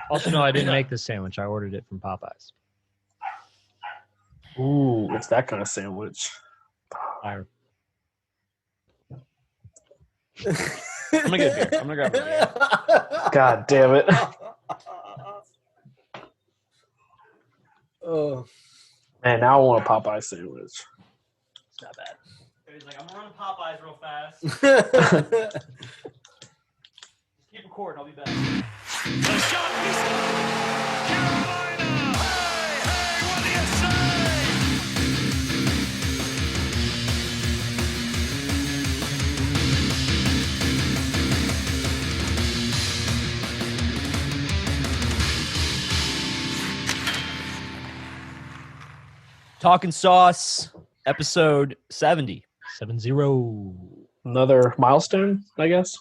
Also, no, I didn't make this sandwich. I ordered it from Popeyes. Ooh, it's that kind of sandwich. Fire. I'm gonna get a beer. I'm gonna grab a beer. God damn it. Oh, Man, now I want a Popeye sandwich. It's not bad. He's like, I'm gonna run Popeyes real fast. Keep recording. I'll be back. The shot is Carolina. Hey, what do you say? Talkin Sauce, episode 70. 7-0. Another milestone, I guess.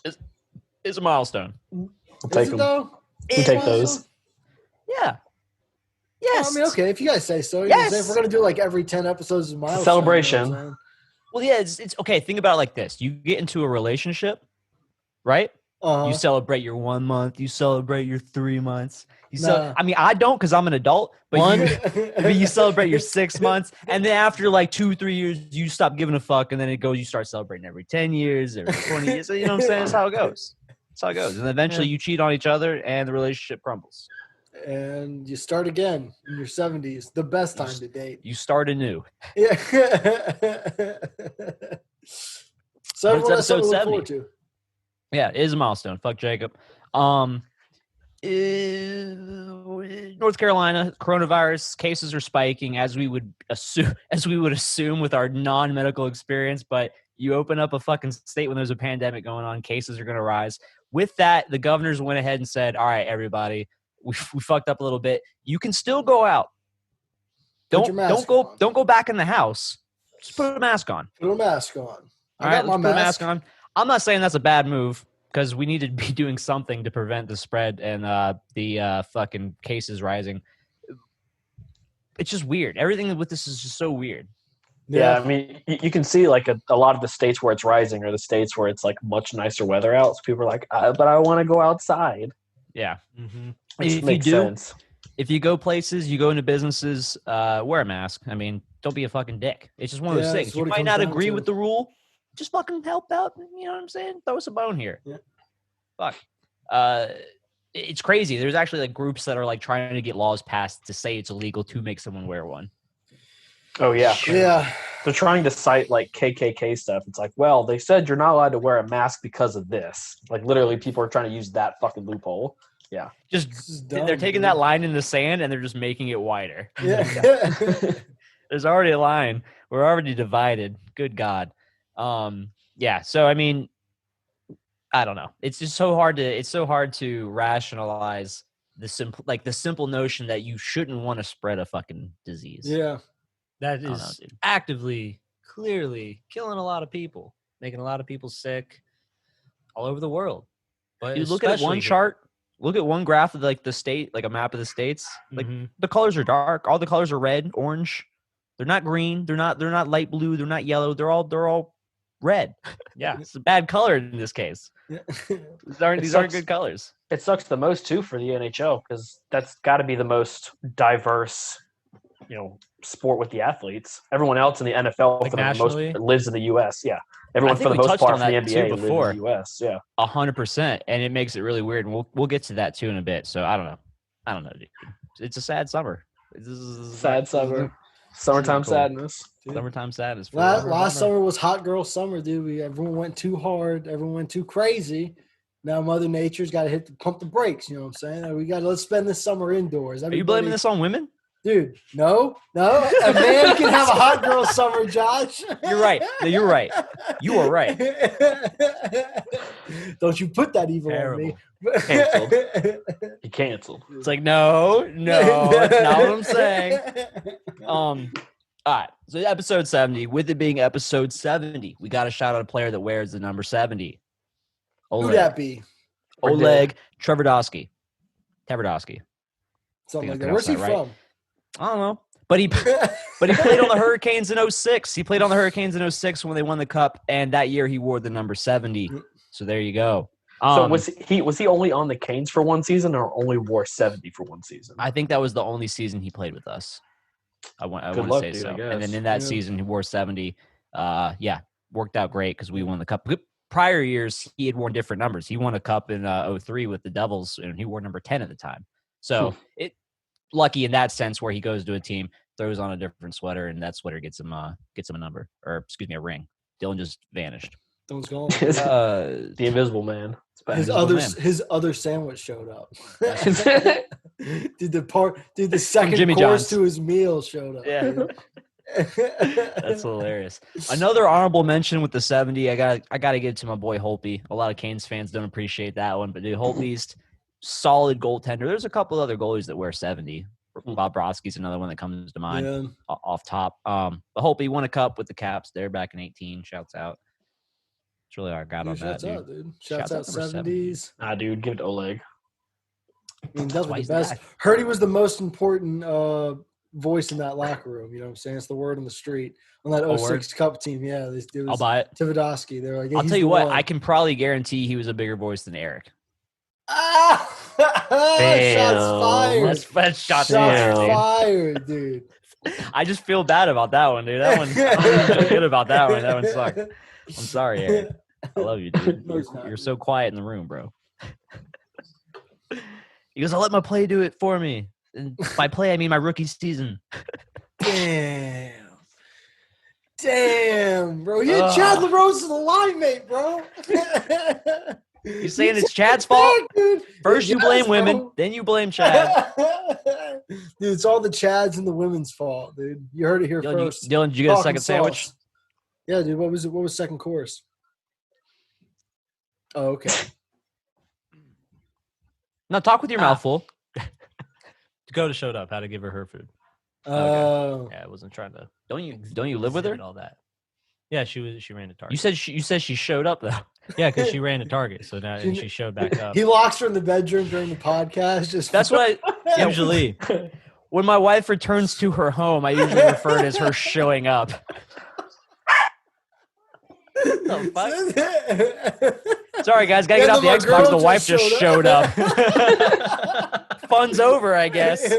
Is a milestone. We'll take is it them. though? We'll take those. Yeah. Well, Yes. I mean, okay, if you guys say so. Yes. If we're gonna do like every 10 episodes of milestone, Celebration. you know what I'm saying? Well, yeah, it's okay. Think about it like this. You get into a relationship, right? Uh-huh. You celebrate your 1 month. You celebrate your 3 months. Nah. I mean, I don't because I'm an adult, but you celebrate your 6 months. And then after like 2-3 years, you stop giving a fuck. And then it goes, you start celebrating every 10 years, every 20 years. So, you know what I'm saying? That's how it goes. That's how it goes. And eventually you cheat on each other and the relationship crumbles. And you start again in your 70s. The best time to date. You start anew. Yeah. So everyone has episode something to look 70. forward to. Yeah, it is a milestone. Fuck Jacob. North Carolina coronavirus cases are spiking as we would assume with our non-medical experience, but you open up a fucking state when there's a pandemic going on, cases are going to rise. With that, the governors went ahead and said, all right, everybody, we fucked up a little bit. You can still go out. Don't go back in the house. Just put a mask on. Put a mask on. All right, let's put a mask on. I'm not saying that's a bad move because we need to be doing something to prevent the spread and the fucking cases rising. It's just weird. Everything with this is just so weird. Yeah, I mean, you can see like a lot of the states where it's rising are the states where it's like much nicer weather out. So people are like, but I want to go outside. Yeah. Mm-hmm. Which makes sense. If you go places, you go into businesses, wear a mask. I mean, don't be a fucking dick. It's just one of those things. You might not agree with the rule. Just fucking help out. You know what I'm saying? Throw us a bone here. Yeah. Fuck. It's crazy. There's actually like groups that are like trying to get laws passed to say it's illegal to make someone wear one. Oh, yeah. Yeah. They're trying to cite like KKK stuff. It's like, well, they said you're not allowed to wear a mask because of this. Like literally people are trying to use that fucking loophole. Yeah. They're taking that line in the sand and they're just making it wider. Yeah. There's already a line. We're already divided. Good God. Yeah. So, I mean, I don't know. It's just so hard to rationalize the simple notion that you shouldn't want to spread a fucking disease. Yeah. That is actively, clearly killing a lot of people, making a lot of people sick all over the world. But you look at one chart, look at one graph of like the state, like a map of the states. Like the colors are dark. All the colors are red, orange. They're not green. They're not light blue. They're not yellow. They're all red. Yeah, it's a bad color in this case. Yeah. These aren't good colors. It sucks the most too for the NHL because that's got to be the most diverse, sport with the athletes. Everyone else in the NFL like for the nationally? most lives in the U.S. Yeah, everyone for the most part from the NBA lives in the U.S. Yeah, 100%, and it makes it really weird. And we'll get to that too in a bit. So I don't know, dude. It's a sad summer. Sad summer. Summertime sadness. Summertime sadness. Last summer was hot girl summer, dude. Everyone went too hard. Everyone went too crazy. Now Mother Nature's got to pump the brakes. You know what I'm saying? Let's spend this summer indoors. Are you blaming this on women? Dude, no. A man can have a hot girl summer, Josh. You're right. You're right. You are right. Don't you put that evil on me. Canceled. You canceled. It's like, no, that's not what I'm saying. All right. So episode 70, with it being episode 70, we got to shout out a player that wears the number 70. Who'd that be? Oleg Treverdowski. Something like that. Where's he from? I don't know. But he played on the Hurricanes in 06. He played on the Hurricanes in 06 when they won the cup, and that year he wore the number 70. So there you go. So was he only on the Canes for one season, or only wore 70 for one season? I think that was the only season he played with us. I want to luck, say dude, so. I And then guess. in that season, he wore 70. Worked out great because we won the cup. Prior years, he had worn different numbers. He won a cup in 03 with the Devils, and he wore number 10 at the time. So lucky in that sense, where he goes to a team, throws on a different sweater, and that sweater gets him a number, or excuse me, a ring. Dylan just vanished. Dylan's gone. The Invisible Man. His other sandwich showed up. The second Jimmy course John's. to his meal showed up. Yeah. That's hilarious. Another honorable mention with the 70. I got to give it to my boy Holtby. A lot of Canes fans don't appreciate that one, but dude, Holtby's solid goaltender. There's a couple other goalies that wear 70. Bob Brodsky's another one that comes to mind off top. But Holtby won a cup with the Caps there back in 18. Shouts out. It's really our God on that, dude. dude. Shouts out 70s. Nah, dude, give it to Oleg. I mean, that's why what the he's best. Heard he was the most important voice in that locker room. You know what I'm saying? It's the word on the street on that 06 Cup team. Yeah, I'll buy it. Tivodowski. They're like, I'll tell you what. I can probably guarantee he was a bigger voice than Eric. Shots fired. That's shots fired, dude. I just feel bad about that one, dude. That one, I don't feel good about that one. That one sucked. I'm sorry, Eric. I love you, dude. You're so quiet in the room, bro. He goes, I'll let my play do it for me. And by play, I mean my rookie season. Damn, bro. You had Chad LaRose as the line mate, bro. You saying it's Chad's fault? Dude. First you blame women, then you blame Chad. Dude, it's all the Chads and the women's fault, dude. You heard it here first. Dylan, did you get a Talkin second sandwich? Sauce. Yeah, dude. What was second course? Oh, okay. Now talk with your mouth full. Dakota showed up. How to give her food. Oh. Yeah, I wasn't trying to. Don't you live with her? And all that. Yeah, she ran to Target. You said she showed up though. Yeah, because she ran to Target, so now and she showed back up. He locks her in the bedroom during the podcast. That's what I usually. When my wife returns to her home, I usually refer to it as her showing up. Sorry, guys, gotta get out the Xbox. The wife just showed up. Fun's over, I guess.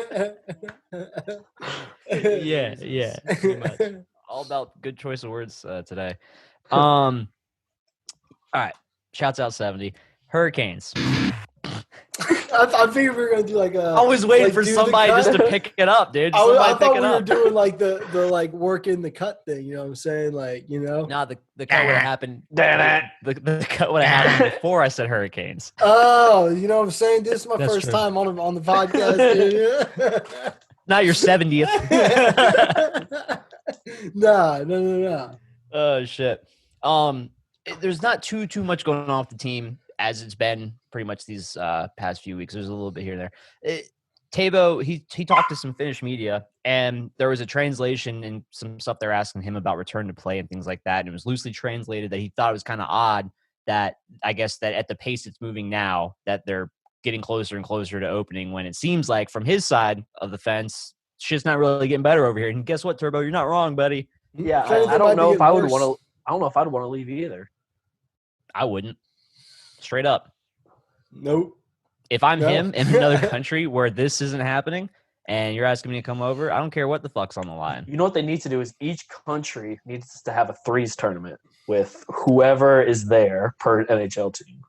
Yeah. Pretty much. All about good choice of words today. All right. Shouts out 70. Hurricanes. I figured we were gonna do like a. I was waiting for somebody just to pick it up, dude. I thought we were doing like the like work in the cut thing. You know what I'm saying? Like, you know. No, the cut would have happened. The cut would have happened before I said Hurricanes. Oh, you know what I'm saying? This is my first time on the podcast, dude. Not your 70th. No. Oh shit. There's not too much going on with the team as it's been pretty much these past few weeks. There's a little bit here and there. Tabo, he talked to some Finnish media, and there was a translation and some stuff they're asking him about return to play and things like that. And it was loosely translated that he thought it was kind of odd that I guess that at the pace it's moving now, that they're getting closer and closer to opening, when it seems like from his side of the fence, shit's not really getting better over here. And guess what, Turbo? You're not wrong, buddy. Yeah, I don't know if I would want to. I don't know if I'd want to leave either. I wouldn't. Straight up. Nope. If I'm him in another country where this isn't happening and you're asking me to come over, I don't care what the fuck's on the line. You know what they need to do is each country needs to have a threes tournament with whoever is there per NHL team.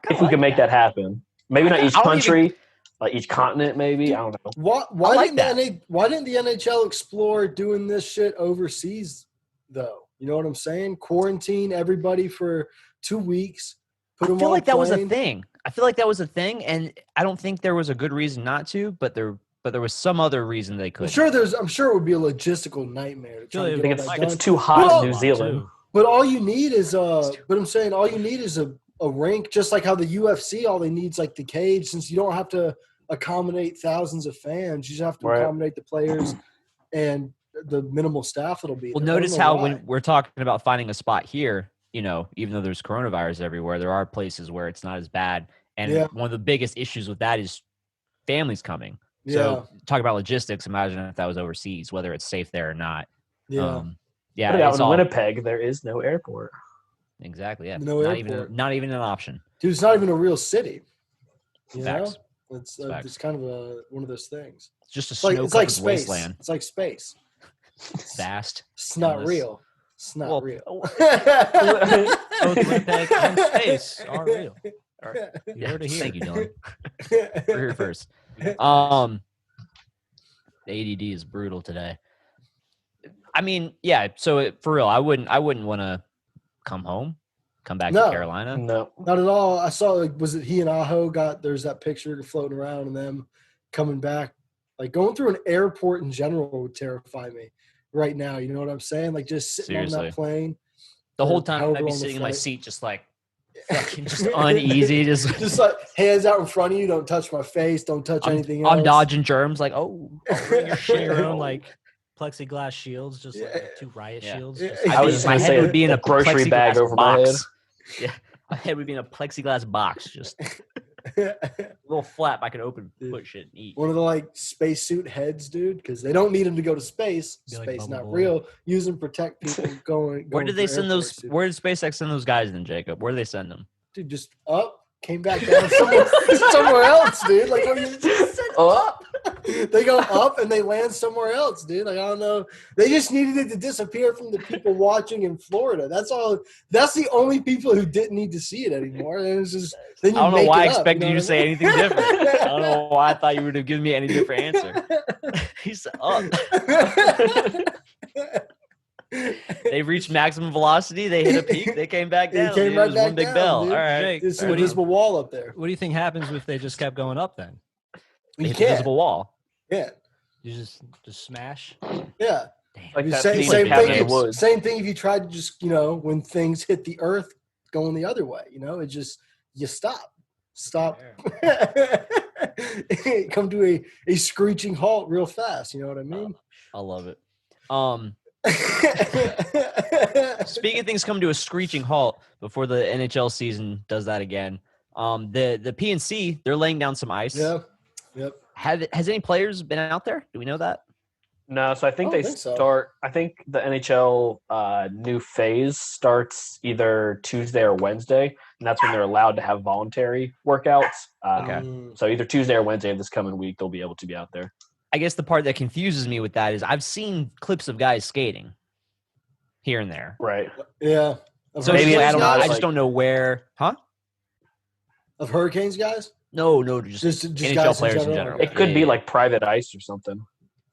If we can make that happen. Maybe not each country, like each continent maybe. I don't know. Why didn't the NHL explore doing this shit overseas though? You know what I'm saying? Quarantine everybody for 2 weeks. I feel like that was a thing. And I don't think there was a good reason not to, but there was some other reason they couldn't. I'm sure it would be a logistical nightmare. It's too hot in New Zealand. But all you need is a rink, just like how the UFC, all they need is like the cage, since you don't have to accommodate thousands of fans. You just have to accommodate the players and the minimal staff that'll be there. Well, notice how when we're talking about finding a spot here, you know, even though there's coronavirus everywhere, there are places where it's not as bad. And one of the biggest issues with that is families coming. So talk about logistics. Imagine if that was overseas, whether it's safe there or not. But out in Winnipeg, there is no airport. Exactly. Yeah. No not airport. even an option. Dude, it's not even a real city. You Facts. know, it's Facts. kind of one of those things. It's just a It's like snow-covered space. wasteland. It's like space. Vast. It's not endless. real. It's not Well, real. Both Winnipeg and space are real. You heard it here. Thank you, Dylan. We're here first. The ADD is brutal today. I mean, yeah. So for real, I wouldn't want to come back No. to Carolina. No. Not at all. I saw, like, was it he and Aho there's that picture floating around and them coming back. Like, going through an airport in general would terrify me right now. You know what I'm saying? Like, just sitting on Seriously. that plane. The whole Or time however I'd be long the sitting in my flight. seat, just like fucking just uneasy, Just like hands out in front of you. Don't touch my face. Don't touch anything else. I'm dodging germs. Like, oh, Bring your shit, your own like plexiglass shields, just Yeah. like 2 riot Yeah. shields. Yeah. Just I I was my just gonna head say would be in a grocery bag plexiglass over my head. box. Yeah, my head would be in a plexiglass box, just a little flap I could open, Dude. put shit, and eat. One of the like spacesuit heads, dude, because they don't need them to go to space. Be like Space Bubble not Boy. real. Use them to protect people going. Where did they through send those? airports, dude. Where did SpaceX send those guys then, Jacob? Where did they send them? Dude, just up, came back down somewhere else, dude. Like, what you just said, up. They go up and they land somewhere else, dude. Like, I don't know. They just needed it to disappear from the people watching in Florida. That's all. That's the only people who didn't need to see it anymore. And it's just then you I don't know make why I it up, expected you know to what say I mean? anything different. I don't know why I thought you would have given me any different answer. He said, "Oh, they reached maximum velocity. They hit a peak. They came back They down. came dude. right It was back one big down, bell. dude. All right, Jake, It's an What do you- invisible wall up there. What do you think happens if they just kept going up then? They You hit the can't. invisible wall. Yeah. You just smash? Yeah. Like that Same, scene same in Cabin in thing. the Woods. Same thing if you tried to just, when things hit the earth going the other way, it just, you stop. Come to a screeching halt real fast. You know what I mean? I love it. Speaking of things come to a screeching halt before the NHL season does that again. The PNC, they're laying down some ice. Yeah. Yep. Has any players been out there? Do we know that? No, so I think I they don't think so. start. I think the NHL new phase starts either Tuesday or Wednesday, and that's when they're allowed to have voluntary workouts. Okay. So either Tuesday or Wednesday of this coming week, they'll be able to be out there. I guess the part that confuses me with that is I've seen clips of guys skating here and there. Right. Yeah. So Maybe maybe it's I don't know. not I just like- don't know where. Huh? Of Hurricanes guys? No, just Just NHL guys players in general. It could Yeah, be yeah, like private ice or something.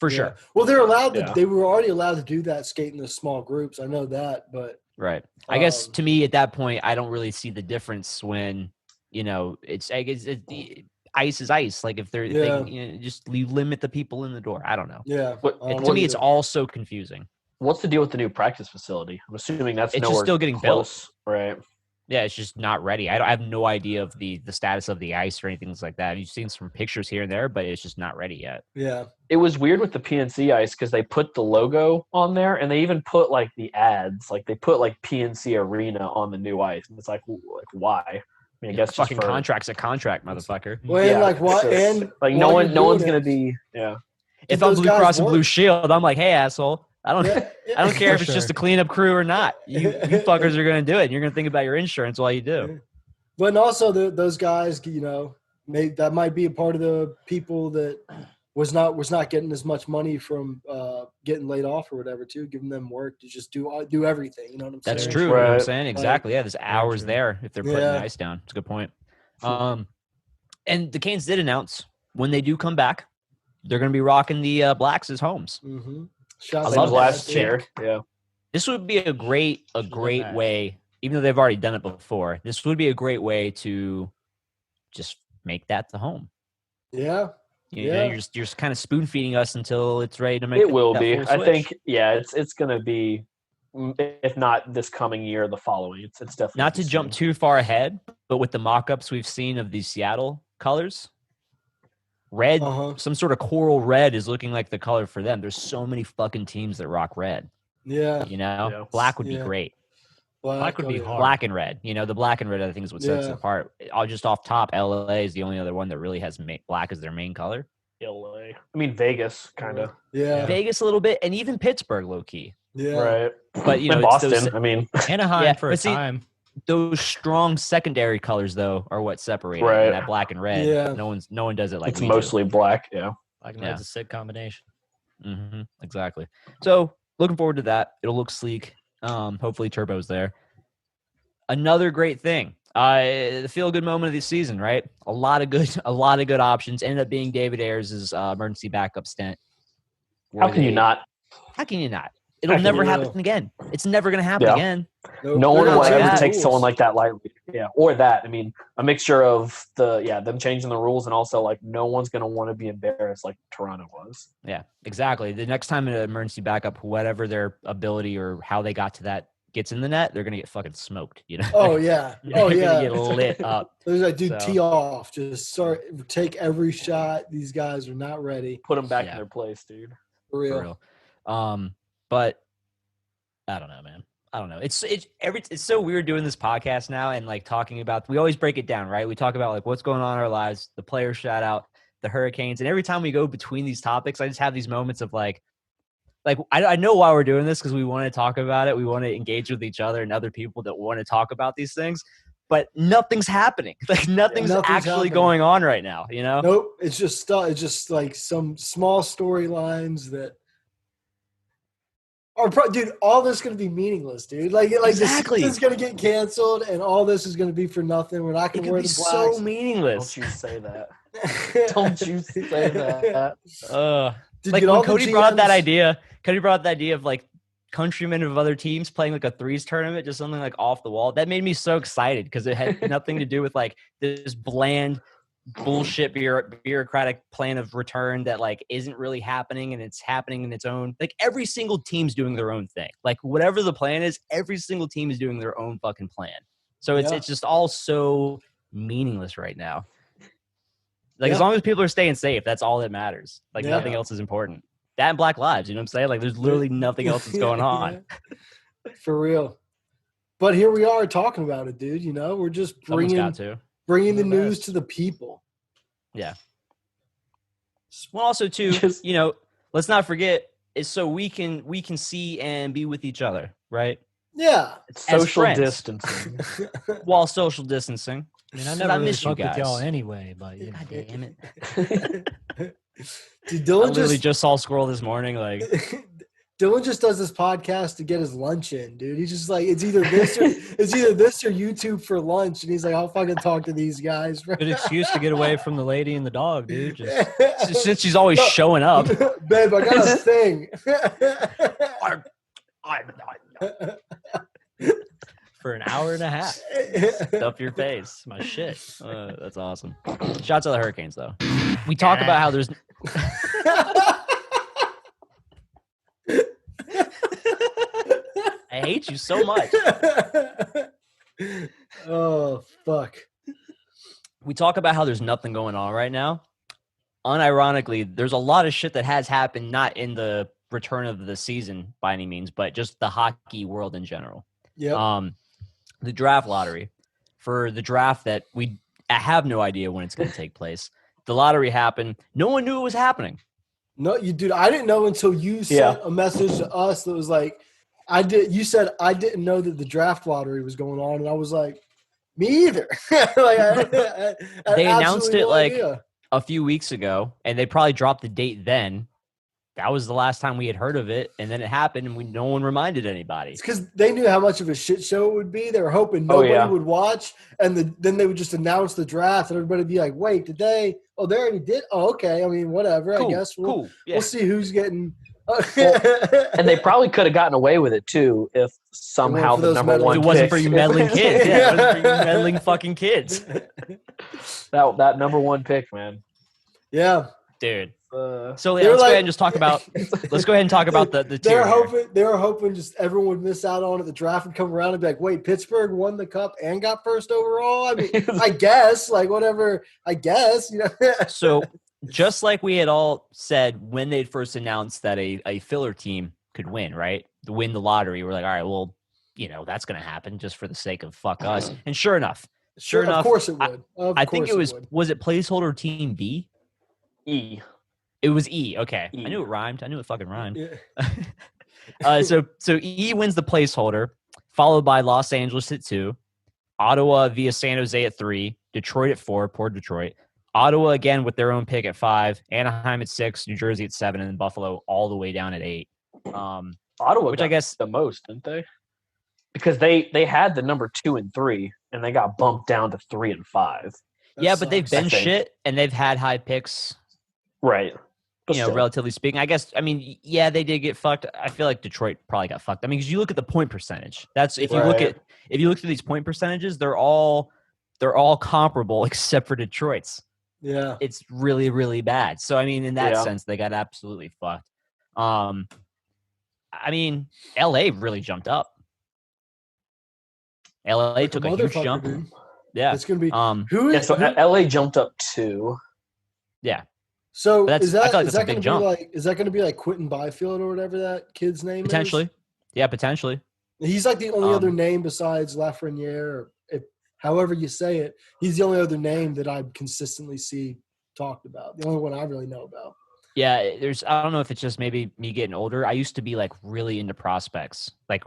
for Yeah. sure. Well, they're allowed to. Yeah. They were already allowed to do that, skate in the small groups. I know that, but Right. I guess Um, to me at that point, I don't really see the difference when the ice is ice. Like if they're Yeah. just you limit the people in the door. I don't know. yeah. What- I don't To me, know it's either. all so confusing. What's the deal with the new practice facility? I'm assuming that's It's just nowhere still getting built. close. Right. Yeah, it's just not ready. I have no idea of the status of the ice or anything like that. You've seen some pictures here and there, but it's just not ready yet. Yeah. It was weird with the PNC ice because they put the logo on there and they even put like the ads, like they put like PNC Arena on the new ice, and it's like why? I mean, I guess just Fucking for, contract's a contract, motherfucker. Well, and like what? it's just- And like no while one, you're no one's doing gonna it- be yeah. If Did I'm those Blue guys Cross and work? Blue Shield, I'm like, hey, asshole. I don't care if For it's just sure. a cleanup crew or not. You fuckers are gonna do it. And you're gonna think about your insurance while you do. But also those guys, that might be a part of the people that was not getting as much money from getting laid off or whatever too, giving them work to just do everything. You know what I'm saying? That's Very true. You know what I'm Right. saying? Exactly. Yeah, there's hours true. there if they're putting the Yeah. ice down. It's a good point. And the Canes did announce when they do come back, they're going to be rocking the Blacks as homes. Mm-hmm. I Like love that last shit. year. Yeah. This would be a great that. way, even though they've already done it before. This would be a great way to just make that the home. Yeah. You know, Yeah. you're just kind of spoon feeding us until it's ready to make. It will that be. full I switch. think it's gonna be, if not this coming year, the following. It's definitely Not to jump soon. too far ahead, but with the mock-ups we've seen of these Seattle colors, red, Uh-huh. some sort of coral red is looking like the color for them. There's so many fucking teams that rock red. Yeah. You know, Yeah. black would be Yeah. great. Black would be yeah. hard. Black and red. You know, the black and red I think is what sets it Yeah. apart. All just off top, LA is the only other one that really has black as their main color. LA. I mean Vegas, kind of. Yeah. Vegas a little bit, and even Pittsburgh, low key. Yeah. Right. But you know, And it's Boston. those- I mean, Anaheim Yeah, for a but see, time. those strong secondary colors though are what separate it, Right. that black and red. Yeah. No one does it like It's we mostly black. Yeah. Black and Yeah. red's a sick combination. do. Exactly. So looking forward to that. It'll look sleek. Hopefully Turbo's there. Another great thing. The feel-good moment of the season, right? A lot of good options. Ended up being David Ayers' emergency backup stint. How can you not? How can you not? It'll How can never you happen not? again. It's never going to happen Yeah. again. Nope. No one They're will not ever changing take the someone rules. like that lightly. Yeah, or that. I mean, a mixture of them changing the rules and also like no one's gonna want to be embarrassed like Toronto was. Yeah, exactly. The next time an emergency backup, whatever their ability or how they got to that gets in the net, they're going to get fucking smoked. You know? Oh yeah. Oh They're yeah. going to get lit up. There's like, dude, So- tee off. Just start, take every shot. These guys are not ready Put them back Yeah. in their place, dude. for real. For real. But I don't know, man. I don't know. It's so weird doing this podcast now and like talking about. We always break it down, right? We talk about like what's going on in our lives, the players shout out, the Hurricanes, and every time we go between these topics, I just have these moments of like I know why we're doing this because we want to talk about it. We want to engage with each other and other people that want to talk about these things. But nothing's happening. Like nothing's actually happening. going on right now. You know? Nope. It's just like some small storylines that are dude. All this is gonna be meaningless, dude. Like Exactly. this is gonna get canceled, and all this is gonna be for nothing. We're not It gonna could wear be the so blacks. meaningless. Don't you say that. Don't you say that. Dude, Like get all when the Cody brought that GMs idea, of like countrymen of other teams playing like a threes tournament, just something like off the wall. That made me so excited because it had nothing to do with like this bland bullshit bureaucratic plan of return that like isn't really happening and it's happening in its own. Like every single team's doing their own thing. Like whatever the plan is, every single team is doing their own fucking plan. So it's Yeah. it's just all so meaningless right now. Like Yeah. as long as people are staying safe, that's all that matters. Like Yeah. nothing else is important. That and Black Lives, you know what I'm saying? Like there's literally nothing else that's going on. for real. But here we are talking about it, dude. You know, we're just Someone's got to. bringing the The news best. to the people. Yeah. Well, also too, Just- you know, let's not forget is so we can see and be with each other, right? Yeah. It's As social friends. distancing. While social distancing. I mean, I I never really miss you fuck with y'all guys. anyway, but you know. God damn it. Dude, I Dylan literally just saw a squirrel this morning. Like, Dylan just does this podcast to get his lunch in, dude. He's just like, it's either this or YouTube for lunch, and he's like, I'll fucking talk to these guys. Good excuse to get away from the lady and the dog, dude. Just since she's always showing up. Babe, I got a thing. for an hour and a half. Stuff your face. My shit. That's awesome. Shout out to the Hurricanes, though. We talk about how there's. I hate you so much. Oh, fuck. We talk about how there's nothing going on right now. Unironically, there's a lot of shit that has happened, not in the return of the season by any means, but just the hockey world in general. Yep. The draft lottery for the draft that I have no idea when it's going to take place. The lottery happened. No one knew it was happening. No, dude, I didn't know until you sent a message to us that was like, you said I didn't know that the draft lottery was going on, and I was like, me either. They announced it like idea. a few weeks ago, and they probably dropped the date then. That was the last time we had heard of it, and then it happened, and no one reminded anybody. It's because they knew how much of a shit show it would be. They were hoping nobody would watch, and then they would just announce the draft, and everybody would be like, "Wait, did they? Oh, they already did. Oh, okay. I mean, whatever. Cool, I guess cool. Yeah. we'll see who's getting." And they probably could have gotten away with it too if somehow for the those number meddling- one. If it wasn't pick- for you meddling kids. Yeah, it wasn't for you meddling fucking kids. that number one pick, man. Yeah, Dude. Uh, So They yeah, were let's go like- ahead and just talk about let's go ahead and talk about the They tier were here. hoping just everyone would miss out on it. The draft would come around and be like, "Wait, Pittsburgh won the cup and got first overall." I mean, I guess, like whatever. I guess, you know. So just like we had all said when they'd first announced that a filler team could win, right? Win the lottery. We're like, all right, well, you know, that's going to happen just for the sake of fuck us. And sure enough, Sure, enough, of course it would. I think it was it placeholder team B? E. It was E. Okay. E. I knew it rhymed. I knew it fucking rhymed. Yeah. So E wins the placeholder, followed by Los Angeles at 2. Ottawa via San Jose at 3, Detroit at 4, poor Detroit. Ottawa again with their own pick at 5, Anaheim at 6, New Jersey at 7, and then Buffalo all the way down at 8. Ottawa, which got I guess the most, didn't they? Because they had the number 2 and 3, and they got bumped down to 3 and 5. yeah, but they've sucks. been I think. shit and they've had high picks. Right. But You know, still. relatively speaking, I guess. I mean, yeah, they did get fucked. I feel like Detroit probably got fucked. I mean, because you look at the point percentage. That's if you look Right. through these point percentages, they're all comparable except for Detroit's. Yeah. It's really, really bad. So I mean, in that Yeah. sense, they got absolutely fucked. I mean, LA really jumped up. LA Like took a huge motherfucker, jump. dude. Yeah. It's gonna be Who Yeah, is so who- LA jumped up 2. Yeah. so But is I that feel like is that's a that big gonna jump. be like is that gonna be like Quentin Byfield or whatever that kid's name Potentially. Yeah, potentially. is? He's like the only other Um, name besides Lafreniere, or if however you say it, he's the only other name that I consistently see talked about. The only one I really know about. Yeah, I don't know if it's just maybe me getting older. I used to be like really into prospects, like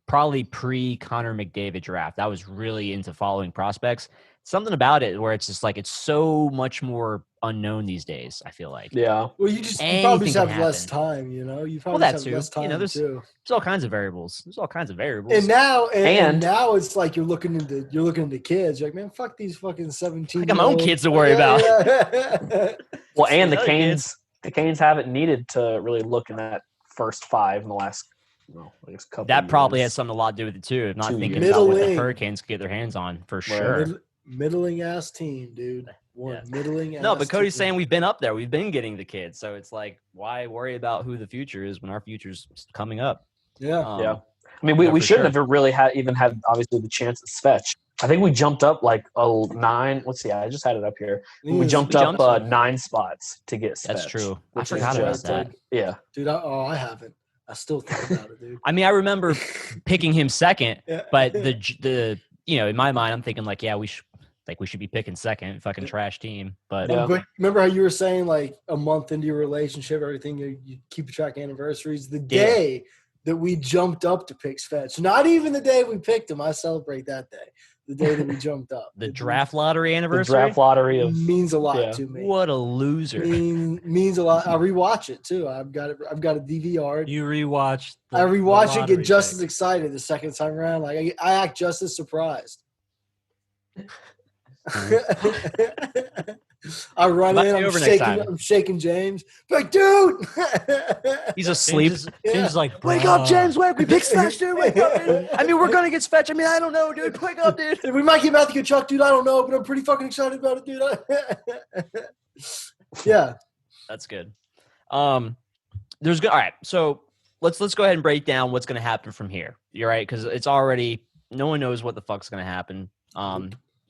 probably pre Connor McDavid draft. I was really into following prospects. Something about it where it's just like it's so much more unknown these days. I feel like Yeah. Well, you probably Anything just can have less happen. time, you know. You Well, probably that just have too. less time There's too. all kinds of variables. There's all kinds of variables. And now, And- now it's like you're looking into kids. You're like, man, fuck these fucking 17. I got my own kids to worry about. Yeah. Well, and the Other Canes haven't needed to really look in that first 5 in the last, I guess, couple. that probably has years. something a lot to do with it too. If not 2 thinking years. about what the Middling. Hurricanes could get their hands on for sure. Middling ass team, dude. One Yeah. middling. No, ass but Cody's team. saying we've been up there. We've been getting the kids. So it's like, why worry about who the future is when our future's coming up? Yeah. Yeah. I mean, we for shouldn't sure. have really even had obviously the chance to fetch. I think we jumped up like a 9. Let's see, I just had it up here. We jumped up 9 spots to get That's Svetch, true. I which is forgot about just, that. Yeah. Dude, I haven't. I still think about it, dude. I mean, I remember picking him second, Yeah. but the in my mind, I'm thinking like, yeah, we should be picking second, fucking trash team. But Yeah. But remember how you were saying like a month into your relationship, everything you keep track of anniversaries. The day that we jumped up to pick Svetch, not even the day we picked him. I celebrate that day. The day that we jumped up. the draft lottery The anniversary draft lottery of means a lot yeah. to me. What a loser! Means a lot. I rewatch it too. I've got a DVR. You rewatch. I rewatch it, get lottery just pick. as excited the second time around. Like I act just as surprised. I run Invite in. me over next time. I'm shaking James. Like, dude, He's James asleep. is, James is like, Wake up, "Bruh." James! Wake! We picked Svetch, dude. Wake up, dude. I mean, we're gonna get Svetch. I mean, I don't know, dude. Wake up, dude. we might get Matthew Kachuk, dude. I don't know, but I'm pretty fucking excited about it, dude. Yeah. That's good. There's good. All right, so let's go ahead and break down what's going to happen from here. You're right, because it's already no one knows what the fuck's going to happen.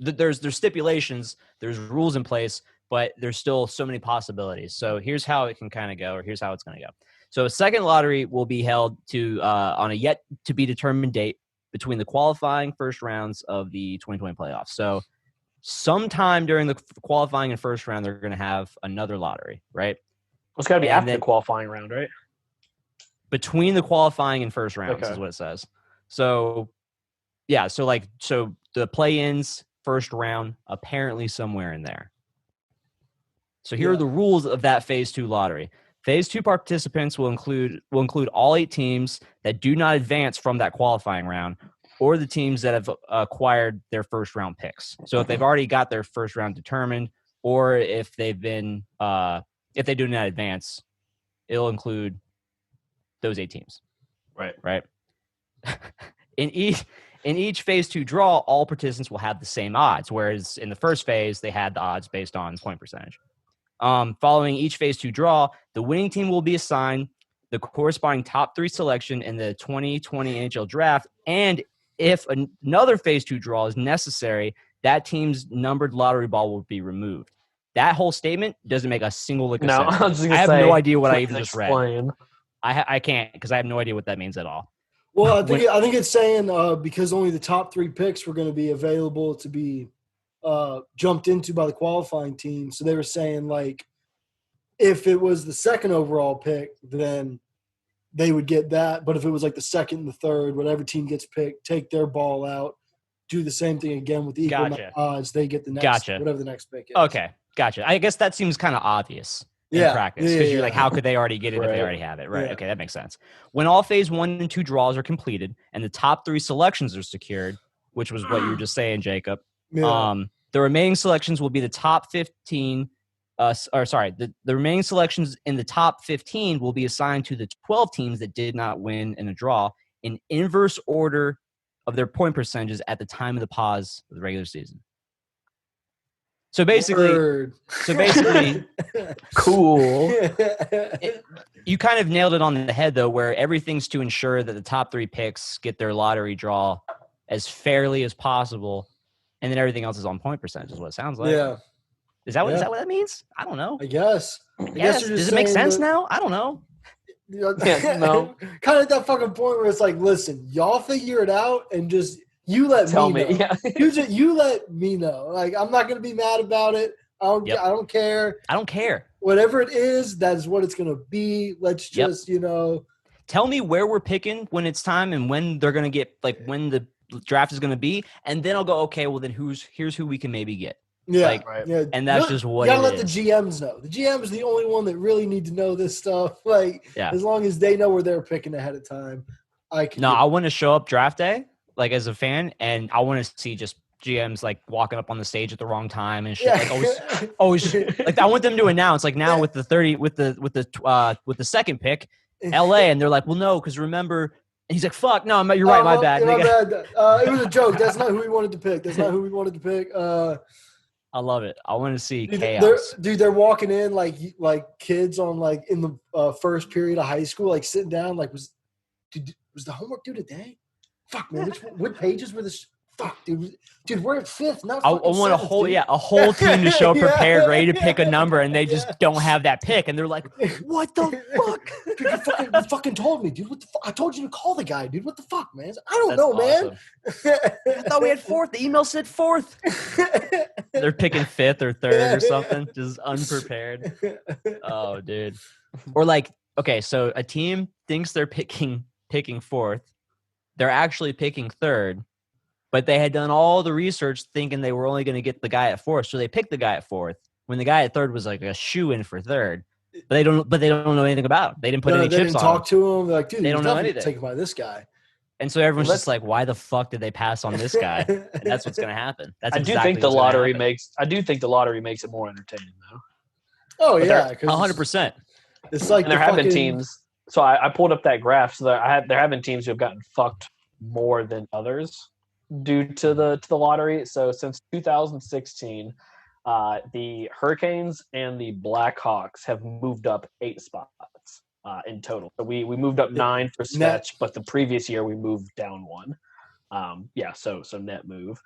There's stipulations, there's rules in place, but there's still so many possibilities. So here's how it can kind of go, or here's how it's going to go. So a second lottery will be held on a yet to be determined date between the qualifying first rounds of the 2020 playoffs. So sometime during the qualifying and first round, they're going to have another lottery, right? It's got to be And after then- the qualifying round, right? Between the qualifying and first rounds Okay. is what it says. So yeah, so the play-ins first round apparently somewhere in there. So here are the rules of that phase 2 lottery. Phase 2 participants will include all 8 teams that do not advance from that qualifying round, or the teams that have acquired their first round picks. So if they've already got their first round determined, or if they've been if they do not advance, it'll include those 8 teams. Right. In each phase 2 draw, all participants will have the same odds, whereas in the first phase, they had the odds based on point percentage. Following each phase 2 draw, the winning team will be assigned the corresponding top 3 selection in the 2020 NHL draft, and if another phase 2 draw is necessary, that team's numbered lottery ball will be removed. That whole statement doesn't make a single lick of No, sense. I was just gonna I have say, no idea what I please even just read. explain. I can't because I have no idea what that means at all. Well, I think it's saying because only the top 3 picks were going to be available to be jumped into by the qualifying team. So they were saying like, if it was the second overall pick, then they would get that. But if it was like the second and the third, whatever team gets picked, take their ball out, do the same thing again with equal amount Gotcha. of odds. They get the next, Gotcha. whatever the next pick is. Okay, gotcha. I guess that seems kind of obvious in practice because you're like, how could they already get it if they already have it? Right. Yeah. Okay, that makes sense. When all phase 1 and 2 draws are completed and the top 3 selections are secured, which was what you were just saying, Jacob. Yeah. The remaining selections will be the top 15. The remaining selections in the top 15 will be assigned to the 12 teams that did not win in a draw in inverse order of their point percentages at the time of the pause of the regular season. So basically, Cool. you kind of nailed it on the head, though, where everything's to ensure that the top 3 picks get their lottery draw as fairly as possible, and then everything else is on point percentage, is what it sounds like. Yeah. Is that what that means? I don't know. I guess. Yes. Does it make sense now? I don't know. No. Kind of at that fucking point where it's like, listen, y'all figure it out and just you let Tell me me. know. Yeah. You let me know. Like, I'm not gonna be mad about it. I don't care. I don't care. Whatever it is, that is what it's gonna be. Let's just, tell me where we're picking when it's time and when they're gonna get, like, when the draft is gonna be, and then I'll go, okay, well then here's who we can maybe get. Yeah, yeah. And that's just what you gotta it let is. the GMs know. The GM is the only one that really need to know this stuff. Like, as long as they know where they're picking ahead of time, I want to show up draft day, like, as a fan, and I want to see just GMs like walking up on the stage at the wrong time and shit. Yeah. Like always like I want them to announce, like, now with the 30 with the second pick, LA, and they're like, well, no, because remember. And he's like, fuck, no, you're right, my bad. My bad. It was a joke. That's not who we wanted to pick. I love it. I want to see chaos. They're walking in like kids on, like, in the first period of high school, like sitting down, like, was the homework due today? Fuck, man, what pages were this? Fuck, dude, we're at 5th. Not I want a whole team to show up prepared, ready to pick a number, and they just don't have that pick, and they're like, "What the fuck? Dude, you fucking told me, dude. What the fuck? I told you to call the guy, dude. What the fuck, man? I don't know, man. I thought we had 4th. The email said 4th. They're picking 5th or 3rd or something, just unprepared. Oh, dude. Or like, okay, so a team thinks they're picking 4th. They're actually picking 3rd. But they had done all the research thinking they were only going to get the guy at 4th, so they picked the guy at 4th when the guy at 3rd was like a shoe-in for 3rd. But they don't know anything about him. They didn't put any chips on him. They didn't talk to him. They're like, dude, they don't know anything. Taken by this guy. And so everyone's just like, why the fuck did they pass on this guy? And that's what's going to happen. I do think the lottery makes it more entertaining, though. Oh, yeah. 100%. It's like, and there have been teams. So I pulled up that graph. So there have been teams who have gotten fucked more than others due to the lottery. So since 2016, the Hurricanes and the Blackhawks have moved up 8 spots in total. So we moved up 9 for Svetch, but the previous year we moved down 1. So net move.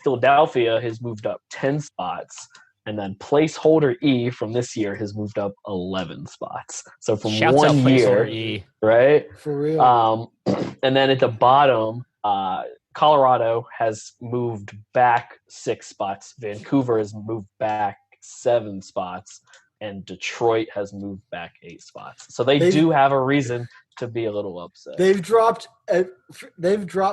Philadelphia has moved up 10 spots, and then placeholder E from this year has moved up 11 spots. So from Shouts 1 year, E. right? For real. And then at the bottom, Colorado has moved back 6 spots. Vancouver has moved back 7 spots. And Detroit has moved back 8 spots. So they do have a reason to be a little upset. They've dropped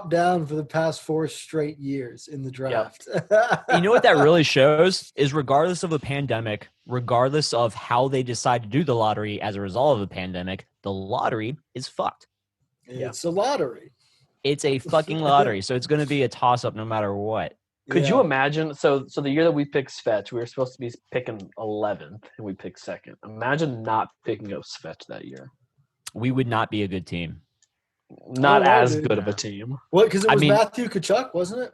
down for the past 4 straight years in the draft. Yep. You know what that really shows is, regardless of a pandemic, regardless of how they decide to do the lottery as a result of the pandemic, the lottery is fucked. It's a lottery. It's a fucking lottery. So it's going to be a toss-up no matter what. Could you imagine? So the year that we picked Svetch, we were supposed to be picking 11th, and we picked 2nd. Imagine not picking up Svetch that year. We would not be a good team. Not as good of a team. What? Because it was Matthew Tkachuk, wasn't it?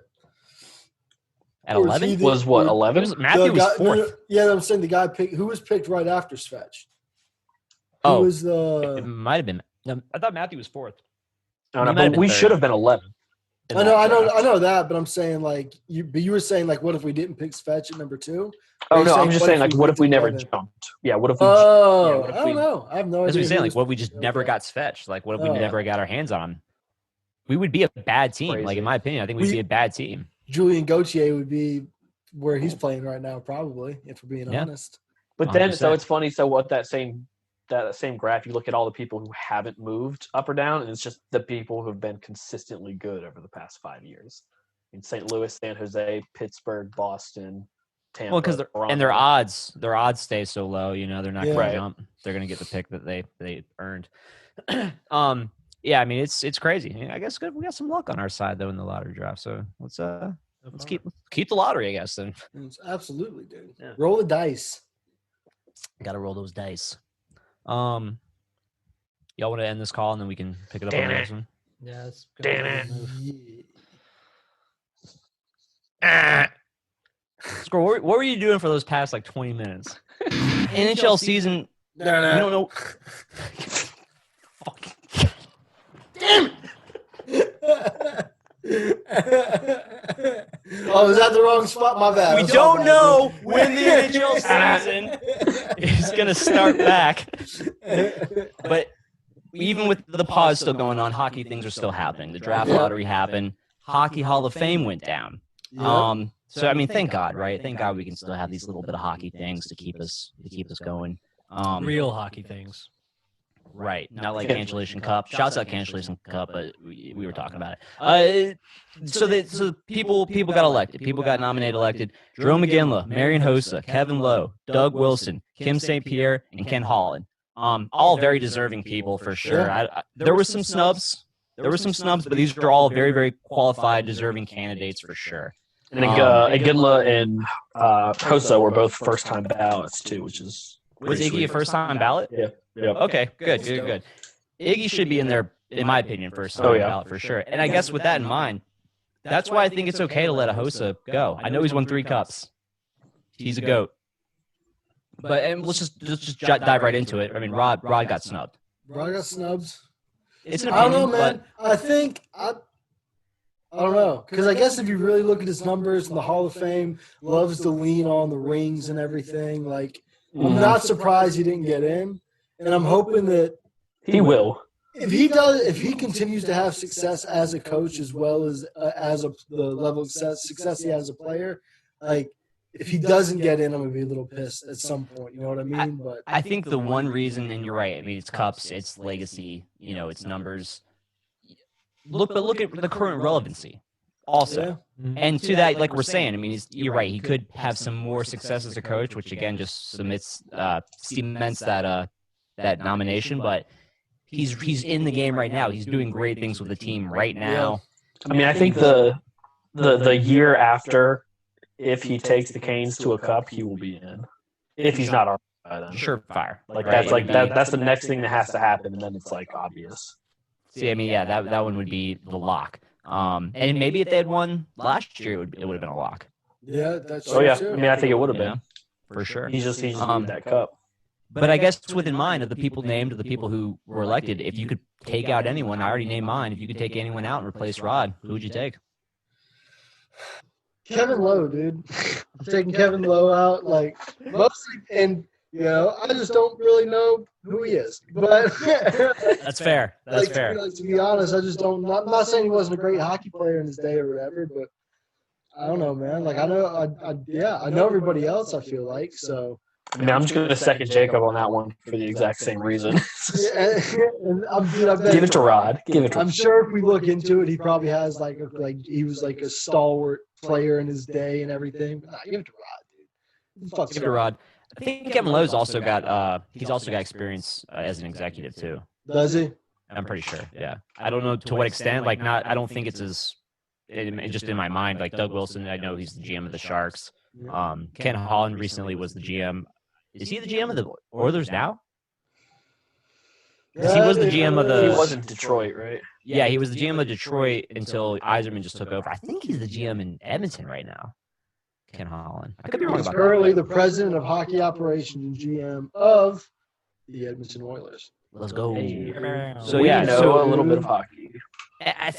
At 11? Was what, 11? Matthew was 4th. Yeah, I'm saying the guy who was picked right after Svetch. It might have been. No, I thought Matthew was 4th. I don't know, but we should have been 11th. I know that, but I'm saying, like, you were saying, like, what if we didn't pick Svetch at number 2? Oh no, I'm just saying, like, what if we never jumped? Yeah, what if we? I don't know. I have no idea. That's what you're saying. Like, what if we just never got Svetch? Like, what if we never got our hands on him? We would be a bad team. Crazy. Like, in my opinion, I think we'd be a bad team. Julian Gauthier would be where he's playing right now, probably, if we're being honest. But then, 100%. So it's funny. So what that same graph, you look at all the people who haven't moved up or down, and it's just the people who have been consistently good over the past 5 years. in St. Louis, San Jose, Pittsburgh, Boston, Tampa. Well, because their Toronto. odds stay so low. You know, they're not going Right. to jump. They're going to get the pick that they earned. Yeah, I mean it's crazy. I guess we got some luck on our side though in the lottery draft. So let's keep the lottery, I guess. Then Absolutely, dude. Yeah. Roll the dice. got to roll those dice. Y'all want to end this call and then we can pick it up on the next one. Yeah, it's Yeah. Scroll, what were you doing for those past like 20 minutes? NHL season. No. We don't know. Fucking Damn Oh, is that the wrong spot? My bad. We That's don't my bad, know when the NHL season is going to start back. But even with the pause still going on, hockey things are still happening. The draft lottery happened. Hockey Hall of Fame went down. Yeah. So I mean, thank God, right? Thank God we can still have these little bit of hockey things to keep us going. real hockey things. Right, not like Cancellation Cup. Shouts out Cancellation Cup, but we were talking about it. So people got elected. People got nominated, elected. Jerome McGinley, Marion Hossa, Kevin Lowe, Doug Wilson, Kim St-Pierre, and Ken Holland. All very deserving people for sure. There were some snubs. But these are all very, very qualified, deserving candidates for sure. And Igudla and Hossa were both first-time ballots too, which is Was Iggy a first-time ballot? Yeah. Okay, good. Iggy should be in there, in my opinion, first-time ballot for sure. And I guess with that in mind, that's why I think it's okay to let a Hossa go. I know he's won 3 cups. He's a GOAT. But let's just dive right into it. I mean, Rod got snubbed. Rod got snubs. It's an I don't opinion, know, man. I think I don't know, because I guess if you really look at his numbers in the Hall of Fame, loves to lean on the rings and everything. Like, I'm not surprised he didn't get in, and I'm hoping that he will. if he continues to have success as a coach as well as the level of success he has as a player, like. If he doesn't get in, I'm gonna be a little pissed at some point. You know what I mean? But I think the one reason, and you're right. I mean, it's cups, it's legacy. You know, it's numbers. Look at the current relevancy, also. yeah. And to that, like we're saying, I mean, you're right. He could have some more success as a coach, which again just cements that nomination. But he's in the game right now. He's doing great things with the team right now. I mean, I think the year after. If he takes the Canes to a cup, he will be in. If he's not already by then. Surefire. Like right? that's the next thing that has to happen, and then it's like obvious. See, I mean, yeah, that one would be the lock. And maybe if they had won last year, it would have been a lock. Yeah, that's Oh yeah, true. I mean, I think it would have Yeah, been. for sure. He's just needed that cup. But I guess within mind of the people named, of the people who were elected, if you could take out anyone, I already named mine. If you could take anyone out and replace Rod, who would you take? Kevin Lowe, dude. I'm taking Kevin Lowe out, like mostly, and I just don't really know who he is. But That's fair. That's fair. To be honest, I just don't. I'm not saying he wasn't a great hockey player in his day or whatever, but I don't know, man. Like I know everybody else. I feel like so. I mean, I'm just going to second Jacob on that one for the exact same reason. And I bet Give it to Rod. I'm sure if we look into it, he probably has like he was like a stalwart player in his day and everything. But give it to Rod, dude. Give it to Rod. I think Kevin Lowe's also got he's also got experience as an executive too. Does he? I'm pretty sure. Yeah. I don't know to what extent. Like not. I don't think it's as just in my mind. Like Doug Wilson, I know he's the GM of the Sharks. Ken Holland recently was the GM. Is he the GM of the Oilers now? Because he was the GM of the. He was in Detroit, right? Yeah, he was the GM of Detroit until Yzerman just took over. I think he's the GM in Edmonton right now. Ken Holland. I could be wrong He's about currently that. the president of hockey operations and GM of the Edmonton Oilers. Let's go. So yeah, we know so- a little bit of hockey.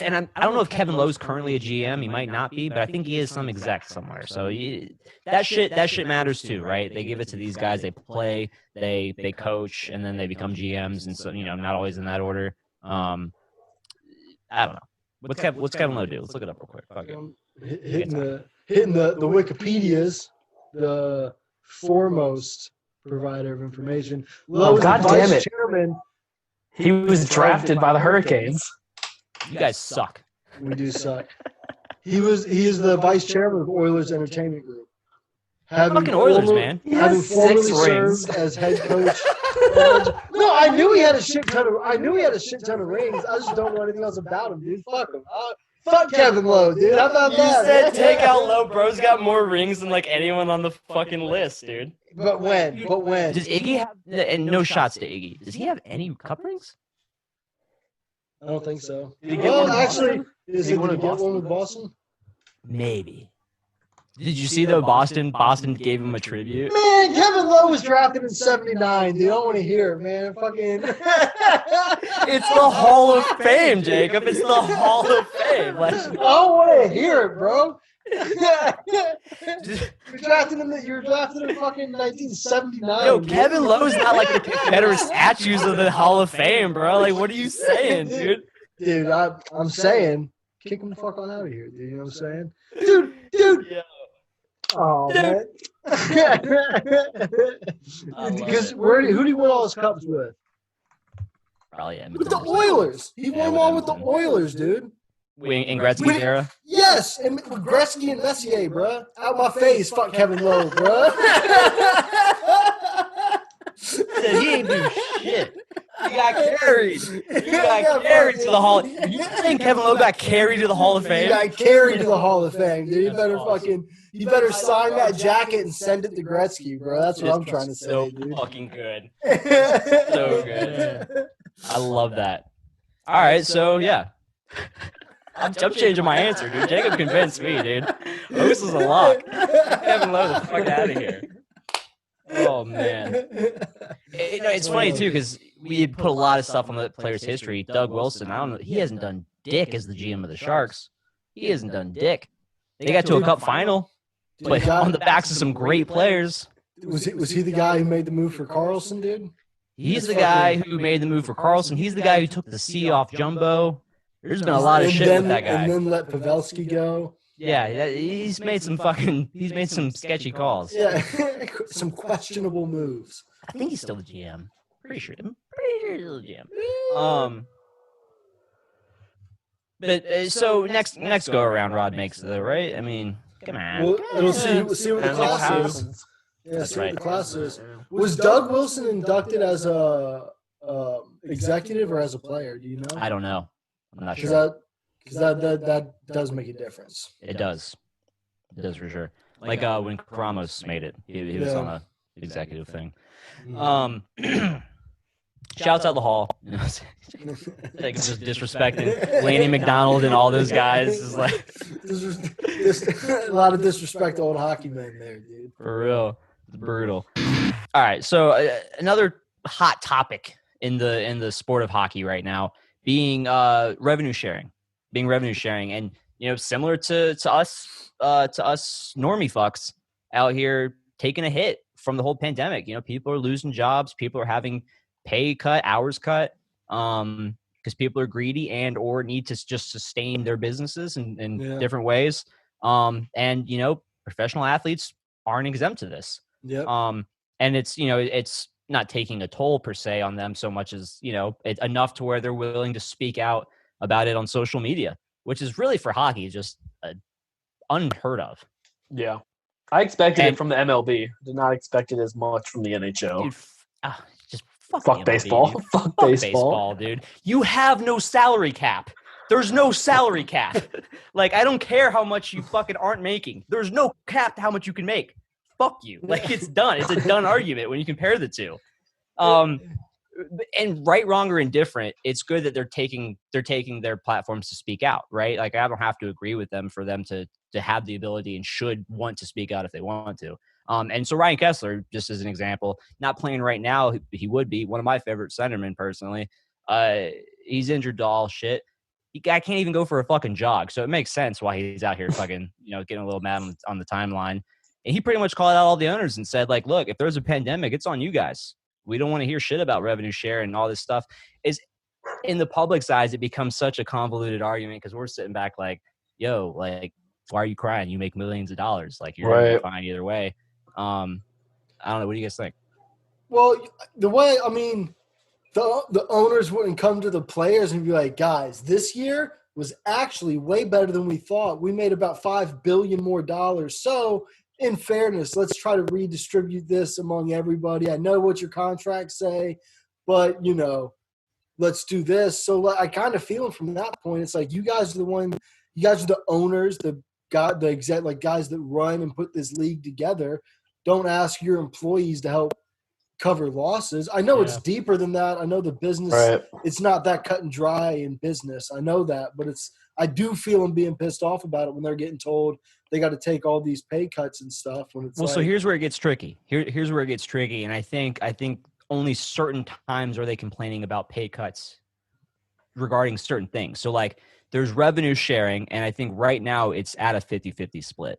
And I don't know if Kevin Lowe's currently a GM. He might not be, but I think he is some exec somewhere. So that shit matters too, right? They give it to these guys. They play, they coach, and then they become GMs. And so not always in that order. I don't know. What's Kevin Lowe do? Let's look it up real quick. Fuck it. Hitting the Wikipedias, the foremost provider of information. Lowe is God the damn vice it. chairman. He was drafted by the Hurricanes. You guys suck. We do suck. He is the vice chairman of Oilers Entertainment Group. Fucking Oilers, man. Having formerly served as head coach. No, I knew he had a shit ton of rings. I just don't know anything else about him, dude. Fuck him. Fuck Kevin Lowe, dude. How about that? You said take out Lowe. Bro's got more rings than like anyone on the fucking list, dude. But when? Does Iggy have? And no shots to Iggy. Does he have any cup rings? I don't think so. Did he get one with actually, Boston? did he get one with Boston? Maybe. Did you see though? Boston gave him a tribute. Man, Kevin Lowe was drafted in '79. Dude, I don't want to hear it, man. Fucking. It's the Hall of Fame, Jacob. It's the Hall of Fame. Like, I don't want to hear it, bro. You're drafted in fucking 1979. Yo, Kevin Lowe's not like the Confederate statues of the Hall of Fame, bro. Like, what are you saying, dude? Dude, I'm saying, kick him the fuck on out of here, dude. You know what I'm saying? Dude. Yeah. Oh, man. Because who do you win all his cups with? Probably yeah, With the Oilers. He won them all with the Oilers, dude. In Gretzky's era. Yes, and with Gretzky and Messier, bro. Out my face, fuck Kevin Lowe, bro. He ain't do shit. He got carried. He got carried to the Hall. You think Kevin Lowe got carried to the Hall of He Fame? got carried to the Hall of Fame, dude. You better sign that jacket and send it to Gretzky, bro. That's what I'm trying to say, so dude. fucking good. So good. I love that. All right, so yeah. I'm changing my answer, dude. Jacob convinced me, dude. This is a lock. Kevin Lowe the fuck out of here. Oh, man. It's funny, too, because we had put a lot of stuff on the player's history. Doug Wilson, I don't know. He hasn't done dick as the GM of the Sharks. He hasn't done dick. They got to a cup final, but on the backs of some great players. Was he the guy who made the move for Carlson, dude? He's the guy who made the move for Carlson. He's the guy who took the C off Jumbo. There's been a lot of shit with that guy. And then let Pavelski go. Yeah, he's made some sketchy calls. Yeah, some questionable moves. I think he's still the GM. Pretty sure he's still the GM. But so next go around, Rod makes it though, right? I mean, come on. Well, we'll see what the class is. Yeah, see what the class is. Was Doug Wilson inducted as a executive or as a player? Do you know? I don't know. I'm not sure. Because that does make a difference. It does. It does for sure. Like when Ramos made it, he was on a executive thing. Shouts out the Hall. You know, like just disrespecting Laney McDonald and all those guys. Is like a lot of disrespect to old hockey men there, dude. For real, it's brutal. All right, so another hot topic in the sport of hockey right now being revenue sharing, and you know, similar to us normie fucks out here taking a hit from the whole pandemic. You know, people are losing jobs, people are having pay cut, hours cut, because people are greedy and or need to just sustain their businesses in different ways. And you know, professional athletes aren't exempt to this. Yep. And it's, you know, it's not taking a toll per se on them so much as, you know, it's enough to where they're willing to speak out about it on social media, which is really for hockey just unheard of. Yeah. I expected it from the MLB. Did not expect it as much from the NHL. Dude, just fuck baseball. Dude. Fuck baseball, dude. You have no salary cap. There's no salary cap. Like, I don't care how much you fucking aren't making. There's no cap to how much you can make. Fuck you. Like, it's done. It's a done argument when you compare the two. And right, wrong, or indifferent, it's good that they're taking their platforms to speak out, right? Like, I don't have to agree with them for them to have the ability and should want to speak out if they want to. And so Ryan Kessler, just as an example, not playing right now, he would be one of my favorite centermen personally. He's injured to all shit. I can't even go for a fucking jog. So it makes sense why he's out here fucking, you know, getting a little mad on the timeline. And he pretty much called out all the owners and said, like, look, if there's a pandemic, it's on you guys. We don't want to hear shit about revenue share and all this stuff. Is in the public's eyes, it becomes such a convoluted argument because we're sitting back like, yo, like, why are you crying? You make millions of dollars. Like, you're gonna be fine either way. I don't know. What do you guys think? Well, the way, I mean, the owners wouldn't come to the players and be like, guys, this year was actually way better than we thought. We made about $5 billion more dollars. So in fairness, let's try to redistribute this among everybody. I know what your contracts say, but let's do this. So I kind of feel from that point, it's like you guys are the owners, the guys that run and put this league together. Don't ask your employees to help cover losses. I know it's deeper than that. I know the business, it's not that cut and dry in business. I know that, but I do feel them being pissed off about it when they're getting told they got to take all these pay cuts and stuff. When it's so here's where it gets tricky. Here's where it gets tricky. And I think only certain times are they complaining about pay cuts regarding certain things. So like there's revenue sharing. And I think right now it's at a 50-50 split.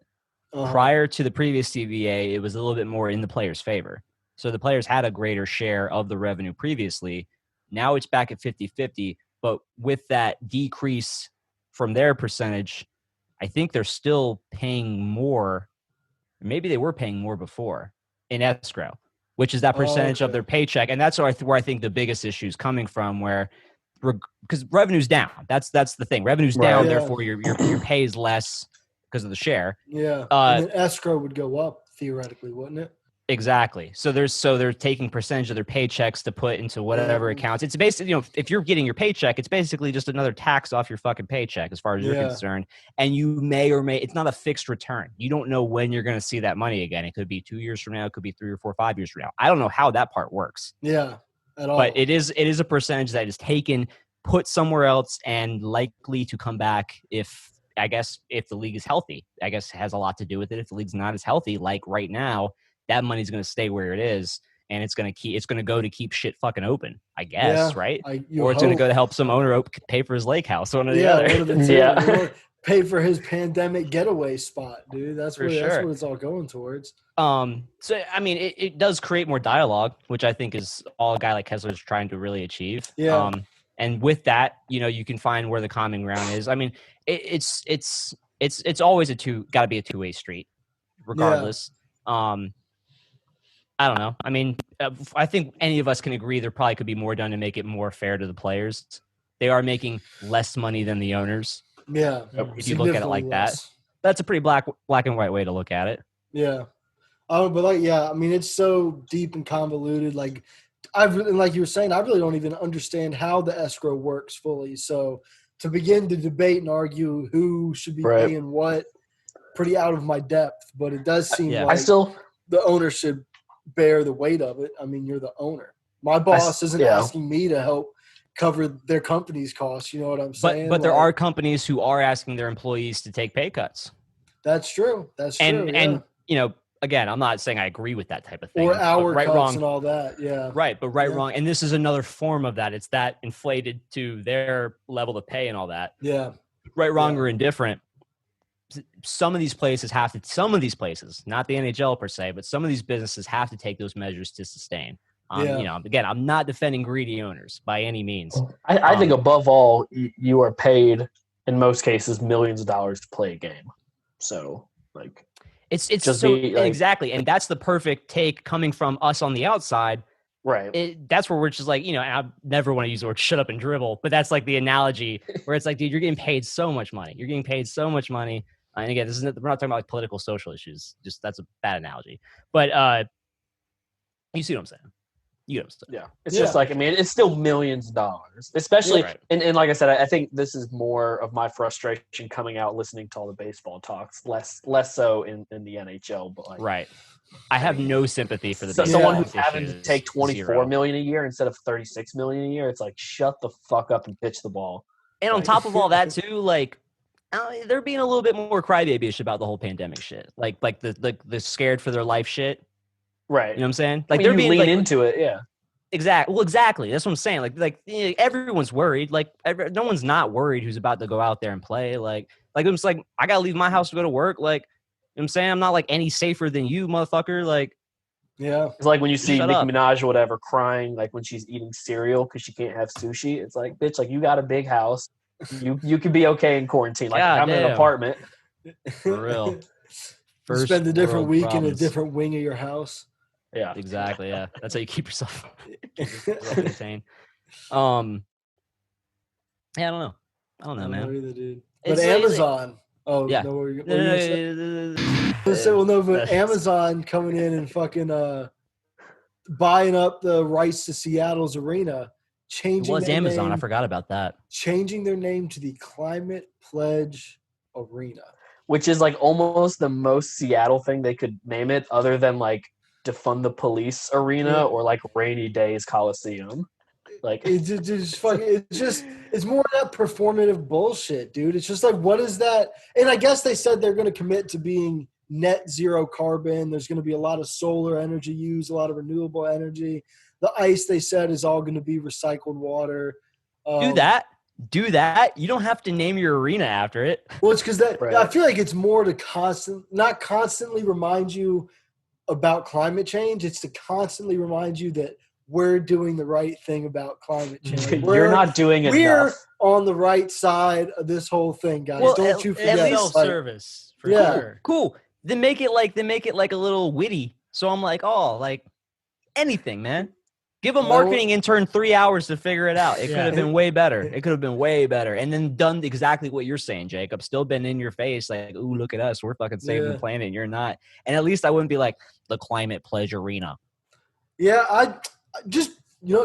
Prior to the previous CBA, it was a little bit more in the players' favor. So the players had a greater share of the revenue previously. Now it's back at 50-50. But with that decrease from their percentage, I think they're still paying more. Maybe they were paying more before in escrow, which is that percentage of their paycheck. And that's where I think the biggest issue is coming from, because revenue's down. That's the thing. Revenue's down, therefore your pay is less because of the share. Yeah. And then escrow would go up theoretically, wouldn't it? Exactly. So they're taking percentage of their paychecks to put into whatever accounts. It's basically, if you're getting your paycheck, it's basically just another tax off your fucking paycheck as far as you're concerned. And you may or may, it's not a fixed return. You don't know when you're going to see that money again. It could be 2 years from now. It could be 3 or 4 or 5 years from now. I don't know how that part works. Yeah, at all. But it is a percentage that is taken, put somewhere else, and likely to come back if the league is healthy. I guess it has a lot to do with it. If the league's not as healthy, like right now, that money's going to stay where it is, and it's going to go to keep shit fucking open, I guess, right? Or it's going to go to help some owner pay for his lake house, one or the other. Pay for his pandemic getaway spot, dude. That's what it's all going towards. So I mean, it does create more dialogue, which I think is all a guy like Kessler is trying to really achieve. Yeah. And with that, you can find where the common ground is. I mean, it's always got to be a two-way street, regardless. Yeah. I don't know. I mean, I think any of us can agree there probably could be more done to make it more fair to the players. They are making less money than the owners. Yeah. If you look at it like that, that's a pretty black and white way to look at it. Yeah. But I mean, it's so deep and convoluted. Like you were saying, I really don't even understand how the escrow works fully. So to begin to debate and argue who should be paying what, pretty out of my depth. But it does seem like the owner should bear the weight of it. I mean, you're the owner. My boss isn't asking me to help cover their company's costs. You know what I'm saying? But there are companies who are asking their employees to take pay cuts. That's true. And again, I'm not saying I agree with that type of thing. Or hour cuts wrong, and all that. Yeah. Right. But wrong. And this is another form of that. It's that inflated to their level of pay and all that. Yeah. Right, wrong, or indifferent. Some of these places, not the NHL per se, but some of these businesses have to take those measures to sustain. Again, I'm not defending greedy owners by any means. I think above all, you are paid in most cases millions of dollars to play a game. So it's just so exactly, and that's the perfect take coming from us on the outside. Right. That's where we're just I never want to use the word shut up and dribble, but that's like the analogy where it's like, dude, you're getting paid so much money. And again, we're not talking about political, social issues. Just that's a bad analogy. But you see what I'm saying? Yeah. It's just it's still millions of dollars, especially. Right. And like I said, I think this is more of my frustration coming out listening to all the baseball talks, less so in the NHL. But right. I have no sympathy for the someone who's having to take $24 million a year instead of $36 million a year. It's like, shut the fuck up and pitch the ball. And on top of all that too, they're being a little bit more crybaby-ish about the whole pandemic shit. Like the scared for their life shit. Right. You know what I'm saying? They're being lean into it. Yeah. Exactly. Well, exactly. That's what I'm saying. Everyone's worried. No one's not worried who's about to go out there and play. I'm just I got to leave my house to go to work. You know what I'm saying? I'm not any safer than you, motherfucker. Yeah. It's like when you see Nicki Minaj or whatever crying, when she's eating cereal because she can't have sushi. It's like, bitch, you got a big house. You could be okay in quarantine. I'm in an apartment. For real. Spend a different week in a different wing of your house. Yeah. Exactly. Yeah. That's how you keep yourself contained. I don't know. I don't know, I don't know man. either, dude. But It's like- Amazon. Oh, Yeah. no, what were you No, gonna no, say? no, Well, no, but That's- Amazon coming in and fucking buying up the rights to Seattle's arena, It changing was their Amazon. I name, forgot about that. changing their name to the Climate Pledge Arena. Which is like almost the most Seattle thing they could name it, other than like Defund the Police Arena Yeah. or like Rainy Days Coliseum. Like It's just fucking. It's more of that performative bullshit, dude. It's just like, what is that? And I guess they said they're going to commit to being net zero carbon. There's going to be a lot of solar energy used, a lot of renewable energy. The ice, they said, is all going to be recycled water. Do that. Do that. You don't have to name your arena after it. Well, it's because that Right. I feel like it's more to not constantly remind you about climate change. It's to constantly remind you that we're doing the right thing about climate change. you're We're- not doing We're enough. on the right side of this whole thing, guys. Well, Don't you at forget. least Like, Self-service, for Yeah. sure. Cool. They make it like a little witty. So I'm like, oh, like anything, man. Give a Well- marketing intern 3 hours to figure it out. It could Yeah. have been way better. It could have been way better. And then done exactly what you're saying, Jacob. Still been in your face, like, ooh, look at us. We're fucking saving Yeah. the planet. You're not. And at least I wouldn't be like the Climate Pledge Arena. yeah, I just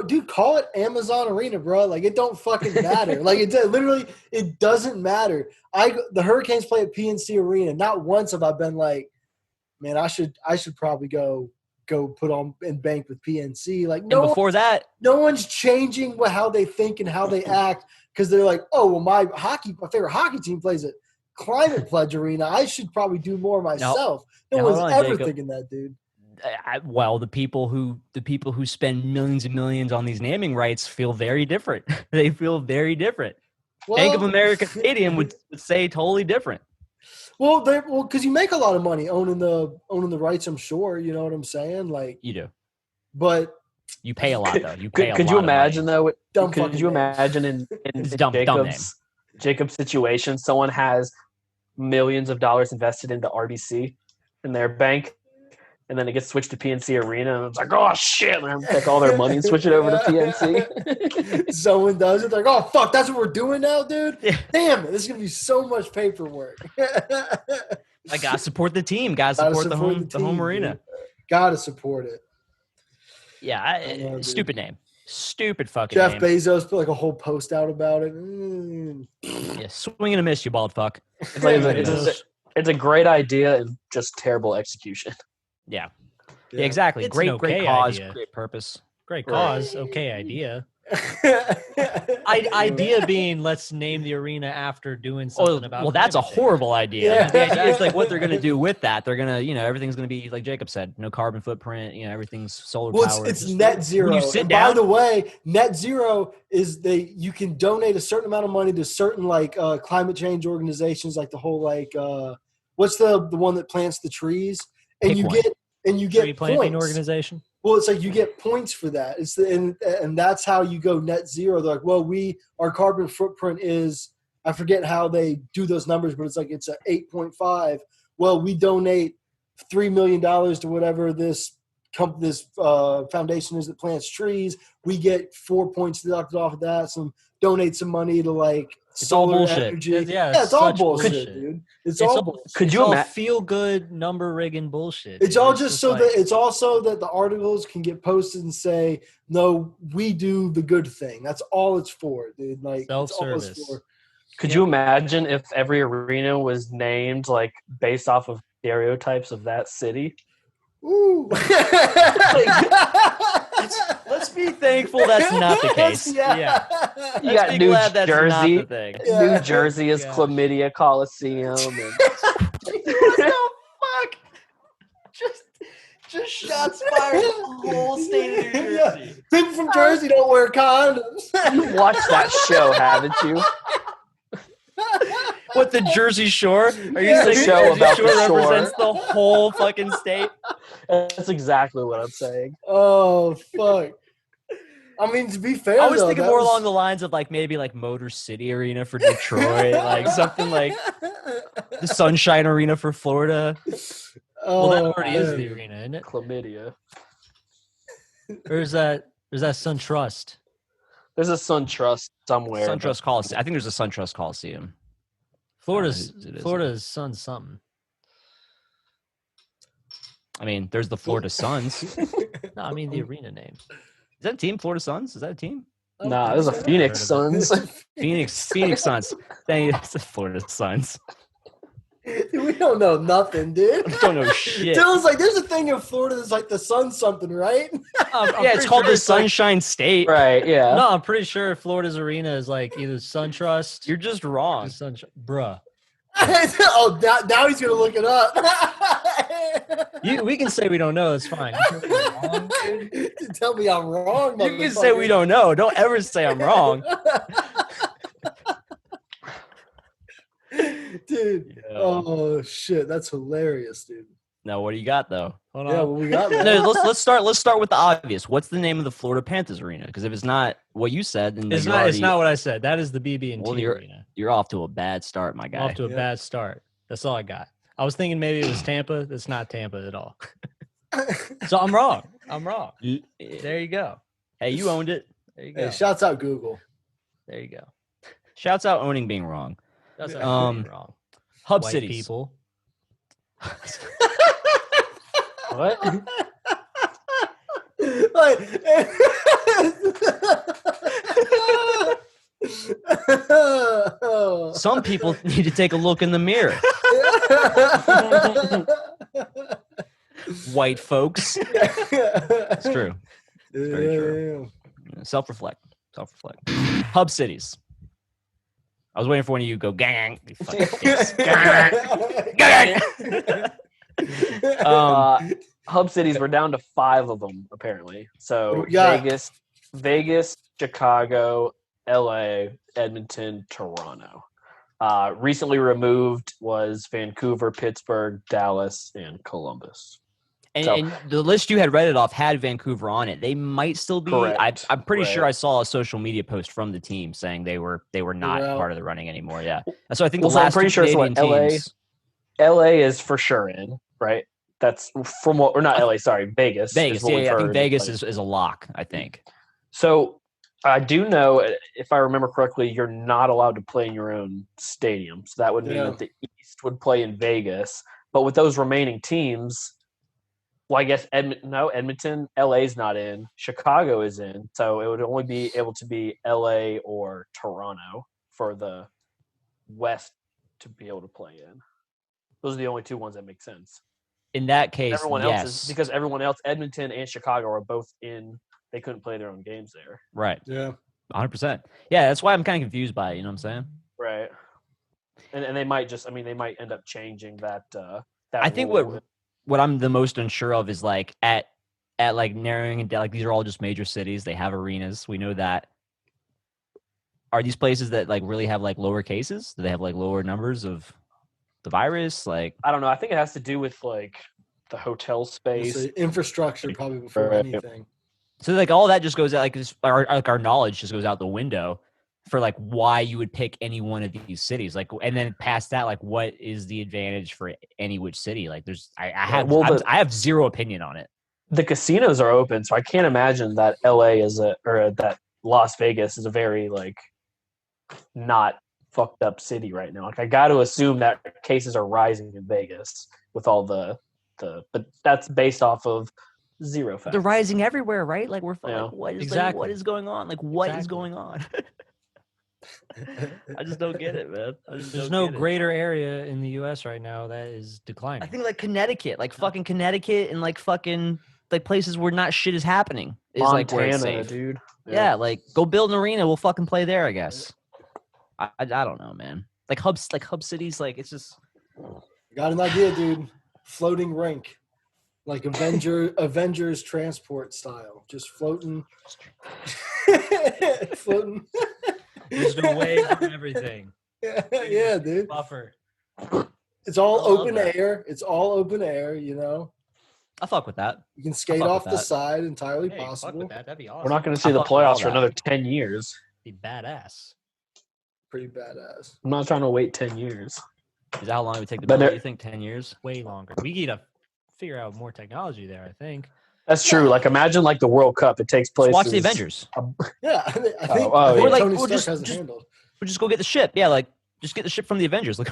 dude, call it Amazon Arena, bro. Like, it don't fucking matter. Like, literally, it doesn't matter. The Hurricanes play at PNC Arena. Not once have I been like, man, I should probably go put on and bank with PNC. Like, And before that, no one's changing how they think and how they act because they're like, oh, well, my favorite hockey team plays at Climate Pledge Arena. I should probably do more myself. No Now, one's hold on, ever Jacob. thinking that, dude. well, the people who spend millions and millions on these naming rights feel very different. They feel very different. Bank of America Stadium would say totally different. Well, because you make a lot of money owning the rights. I'm sure you know what I'm saying. Like, You do. but You pay a lot though. You pay a lot. Could you of money. imagine though? Dumb Could fucking you name. imagine in It's dumb name. Jacob's situation, someone has millions of dollars invested into RBC in their bank, and then it gets switched to PNC Arena, and it's like, oh shit, man, take all their money and switch it over to PNC. someone does it. They're like, oh fuck, that's what we're doing now, dude. Yeah. Damn it, this is gonna be so much paperwork. I gotta support the team. Gotta Gotta support the home team, arena. dude. Gotta support it. Yeah, I know, dude. stupid name. Stupid fucking Jeff name. Bezos put like a whole post out about it. Yeah, swing and a miss, you bald fuck. It's like it's a great idea and just terrible execution. Yeah. Yeah, exactly. It's Great, an great okay cause, idea. great purpose. Great cause. Okay idea. Idea being, let's name the arena after doing something about. Well, that's a climate change. horrible idea. Yeah. The idea is like what they're gonna do with that. They're gonna, everything's gonna be like Jacob said, no carbon footprint. Everything's solar Well, powered. it's net zero. When you sit And down, by the way, net zero is you can donate a certain amount of money to certain like climate change organizations, like the whole like what's the one that plants the trees, and Pick you one. get Tree planting points. organization. Well, it's like you get points for that. And that's how you go net zero. They're like, well, our carbon footprint is, I forget how they do those numbers, but it's like it's a 8.5. Well, we donate $3 million to whatever this foundation is that plants trees. We get 4 points deducted off of that. Donate some money to like It's all solar bullshit. energy. Yeah, it's all such bullshit, bullshit. dude. It's It's all all- bullshit. Could you all imagine? feel good number rigging bullshit? It's dude. all just so like- that it's also that the articles can get posted and say, no, we do the good thing. That's all it's for, dude. Like it's all it's Self-service. for. Could you imagine if every arena was named like based off of stereotypes of that city? Ooh. Let's be thankful that's not the case. Yeah. You Let's got be New glad that's not Jersey. the thing. Yeah. New Jersey is Gosh. Chlamydia Coliseum. And What the fuck? Just shots fired the whole state of New Jersey. People from Jersey don't wear condoms. you watched that show, haven't you? What, the Jersey Shore? Are you Yeah, saying the the show Jersey about Shore the shore. represents the whole fucking state? That's exactly what I'm saying. Oh fuck. I mean, to be fair, I was though, thinking that more was- along the lines of like maybe like Motor City Arena for Detroit, like something like the Sunshine Arena for Florida. Well, that Oh, already is man. the arena, isn't it? Chlamydia. Or is that SunTrust? There's a SunTrust somewhere. SunTrust Coliseum. I think there's a SunTrust Coliseum. Florida's it is. Florida's Sun something. I mean, there's the Florida Suns. No, I mean the arena name. Is that a team? Florida Suns? Is that a team? Nah, there's a Phoenix Suns. Phoenix Suns. Dang, it's the Florida Suns. We don't know nothing, dude. Don't know shit. Dylan's like, there's a thing in Florida that's like the sun something, right? Yeah, it's called the Sunshine State. Right, yeah. No, I'm pretty sure Florida's arena is like either SunTrust. You're just wrong. Bruh. Oh, now he's gonna look it up. We can say we don't know. It's fine. Tell me I'm wrong. You can say we don't know. Don't ever say I'm wrong. Dude. Yeah. Oh shit, that's hilarious, dude. No, what do you got though? Hold Yeah, on. what we got, man? No, let's start with the obvious. What's the name of the Florida Panthers arena? Because if it's not what you said, then It's not what I said. That is the BB&T arena. You're off to a bad start, my guy. Off to a bad start. That's all I got. I was thinking maybe it was Tampa. That's not Tampa at all. So I'm wrong. There you go. Hey, you owned it. There you go. Hey, shouts out Google. There you go. Shouts out owning being wrong. That's Um, wrong. Hub White cities. people. What? Some people need to take a look in the mirror. White folks. It's true. It's very true. Self-reflect. Hub cities. I was waiting for one of you to go gang. You fucking dicks. Gang. Hub cities, we're down to 5 of them apparently. So We got- Vegas, Chicago, LA, Edmonton, Toronto. Recently removed was Vancouver, Pittsburgh, Dallas, and Columbus. And the list you had read it off had Vancouver on it. They might still be. Correct. I'm pretty sure Right. I saw a social media post from the team saying they were not out. part of the running anymore. Yeah. So I think Well, the so I'm last pretty two sure it's what, Canadian teams. LA is for sure in, right? That's from what, or not LA, sorry, Vegas. Vegas, is what we've I think heard. Vegas Like, is a lock. I think. So I do know, if I remember correctly, you're not allowed to play in your own stadium. So that would mean Yeah. that the East would play in Vegas. But with those remaining teams, well, I guess Edmonton, LA's not in. Chicago is in. So it would only be able to be LA or Toronto for the West to be able to play in. Those are the only 2 ones that make sense. In that case, Everyone yes. else is, because everyone else, Edmonton and Chicago, are both in. They couldn't play their own games there. Right. Yeah. 100%. Yeah, that's why I'm kind of confused by it. You know what I'm saying? Right. And they might they might end up changing that. That I think rule. what I'm the most unsure of is like at like narrowing it down. Like these are all just major cities. They have arenas. We know that. Are these places that like really have like lower cases? Do they have like lower numbers of the virus? Like I don't know. I think it has to do with like the hotel space. It's infrastructure probably before Right. anything. so like all that just goes out like our knowledge just goes out the window for like why you would pick any one of these cities. Like and then past that, like what is the advantage for any which city? Like there's I have zero opinion on it. The casinos are open, so I can't imagine that LA that Las Vegas is a very like not fucked up city right now. Like I got to assume that cases are rising in Vegas with all the but that's based off of zero facts. They're rising everywhere, right? Like we're Yeah. like, what is Exactly. what is going on? Like what is Exactly. going on? I just don't get it, man. There's no greater area in the U.S. right now that is declining. I think like Connecticut, like fucking Connecticut, and like fucking like places where not shit is happening is like where it's Montana, safe. dude. Yeah, like go build an arena. We'll fucking play there, I guess. I don't know, man. Like hub cities, like it's just Got an idea, dude. Floating rink. Like Avengers transport style. Just floating. Floating. Just away from everything. Yeah, dude. Buffer. It's all I love open that. air. It's all open air, you know. I fuck with that. You can skate fuck off with the that. side entirely Hey, fuck possible. with that. That'd be awesome. We're not going to see I the fuck with all playoffs for that. another 10 years. Be badass. Pretty badass. I'm not trying to wait 10 years. Is that how long it would take to But build? there- You think 10 years? Way longer. We need to figure out more technology there, I think. That's true. Like imagine like the World Cup. It takes place. Watch the Avengers. Yeah, I think, Oh, I yeah. think Or, like, Tony we'll Stark just- has it just- handled. Or just go get the ship. Yeah, like just get the ship from the Avengers. Look.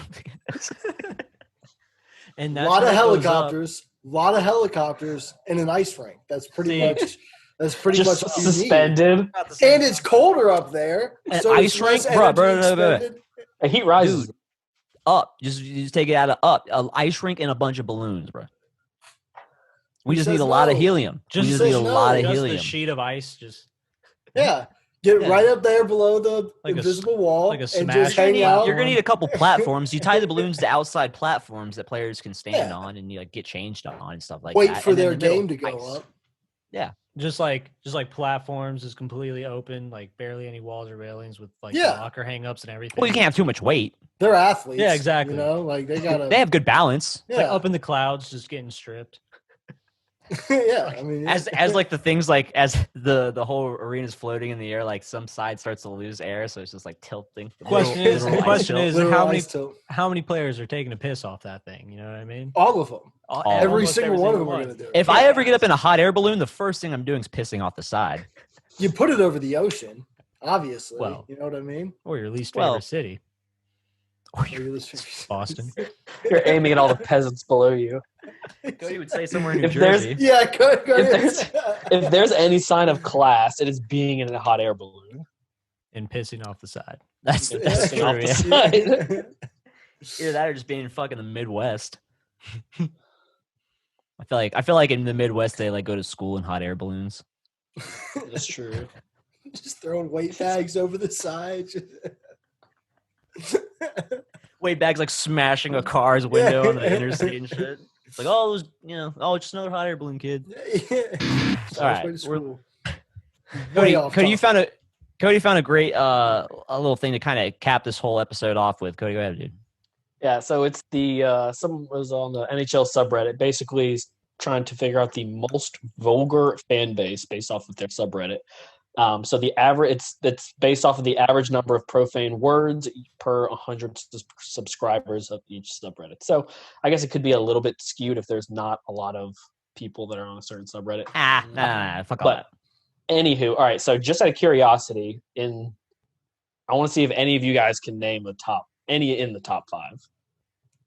And A that's lot when of it goes up. helicopters, and an ice rink. That's pretty See? much. That's pretty Just much all you need. suspended. About the same And it's colder up there. An so ice it's less rink? Bro, energy bro, no, no, expended. A heat rises. Dude. Up. You just take it out of up. An ice rink and a bunch of balloons, bro. We Who just need says a lot of no? helium. Just we just says need a no? lot of Just helium. the sheet of ice, just Yeah. Get Yeah. right up there below the Like a s- invisible wall like a and smash just hang out. You're gonna need a couple platforms. You tie the balloons to outside platforms that players can stand Yeah. on and you like get changed on and stuff like Wait that. for And then their in the middle, game to go ice. up. just like platforms is completely open, like barely any walls or railings with like Yeah. locker hang-ups and everything. Well, you can't have too much weight. They're athletes. Yeah, exactly. You know, like they gotta. They have good balance. It's like yeah. up in the clouds, just getting stripped. Yeah. I mean, As like the things like as the whole arena's floating in the air, like some side starts to lose air, so it's just like tilting. The question is, Literal ice question tilt. is literal how many ice tilt. how many players are taking a piss off that thing? You know what I mean? All of them. Every Almost single one of them single are gonna do it. If I ever get up in a hot air balloon, the first thing I'm doing is pissing off the side. You put it over the ocean, obviously. Well. You know what I mean? Or your least favorite Well, city, Or you're listening- Boston. You're aiming at all the peasants below you. Cody would say somewhere in New If there's- Jersey. Yeah, go If If there's any sign of class, it is being in a hot air balloon. And pissing off the side. That's Yeah. true. Off the Yeah. side. Either that or just being fucking the Midwest. I feel like in the Midwest they like go to school in hot air balloons. That's true. Just throwing weight bags over the side. Weight bags like smashing a car's window on the interstate and shit. It's like, oh, it's just another hot air balloon, kid. All right, Cody, you found a great a little thing to kind of cap this whole episode off with. Cody, go ahead, dude. Yeah, so it's the someone was on the NHL subreddit, basically trying to figure out the most vulgar fan base based off of their subreddit. So the average it's based off of the average number of profane words per 100 subscribers of each subreddit. So I guess it could be a little bit skewed if there's not a lot of people that are on a certain subreddit. Nah, fuck all that. But anywho, all right. So just out of curiosity, I want to see if any of you guys can name any in the top 5.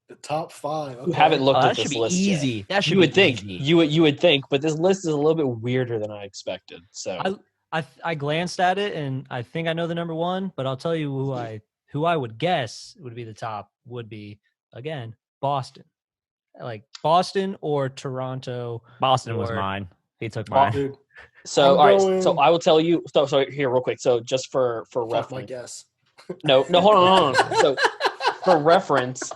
The top 5. You Okay. haven't looked That at should this be list easy. yet. That should You would be think easy. you would think, but this list is a little bit weirder than I expected. So I glanced at it and I think I know the number one, but I'll tell you who I would guess would be the top would be again Boston, like Boston or Toronto. Boston was or- mine. He took mine. Dude, So I'm all right, going- so I will tell you. So here, real quick. So just for fuck my reference, guess. no, hold on. So for reference,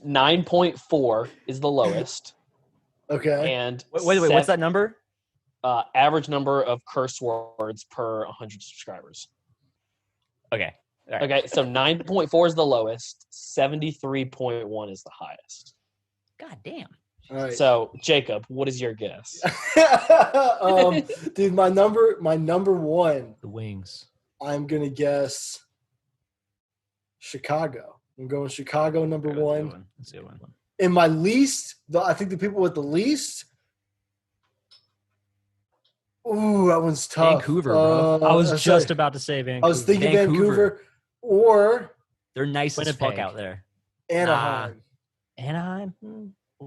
9.4 is the lowest, Okay. and Wait, what's that number? average number of curse words per 100 subscribers? Okay. All right. Okay, so 9.4 is the lowest. 73.1 is the highest. God damn. All right. So Jacob, what is your guess? Dude, my number 1, The Wings. I'm gonna guess Chicago. I'm going Chicago number That's a good 1. That's a good one. In my least, I think the people with the least. Ooh, that one's tough. Vancouver, bro. I was that's just right. about to say Vancouver. I was thinking Vancouver, or They're nice as fuck Winnipeg. out there. Anaheim. Anaheim?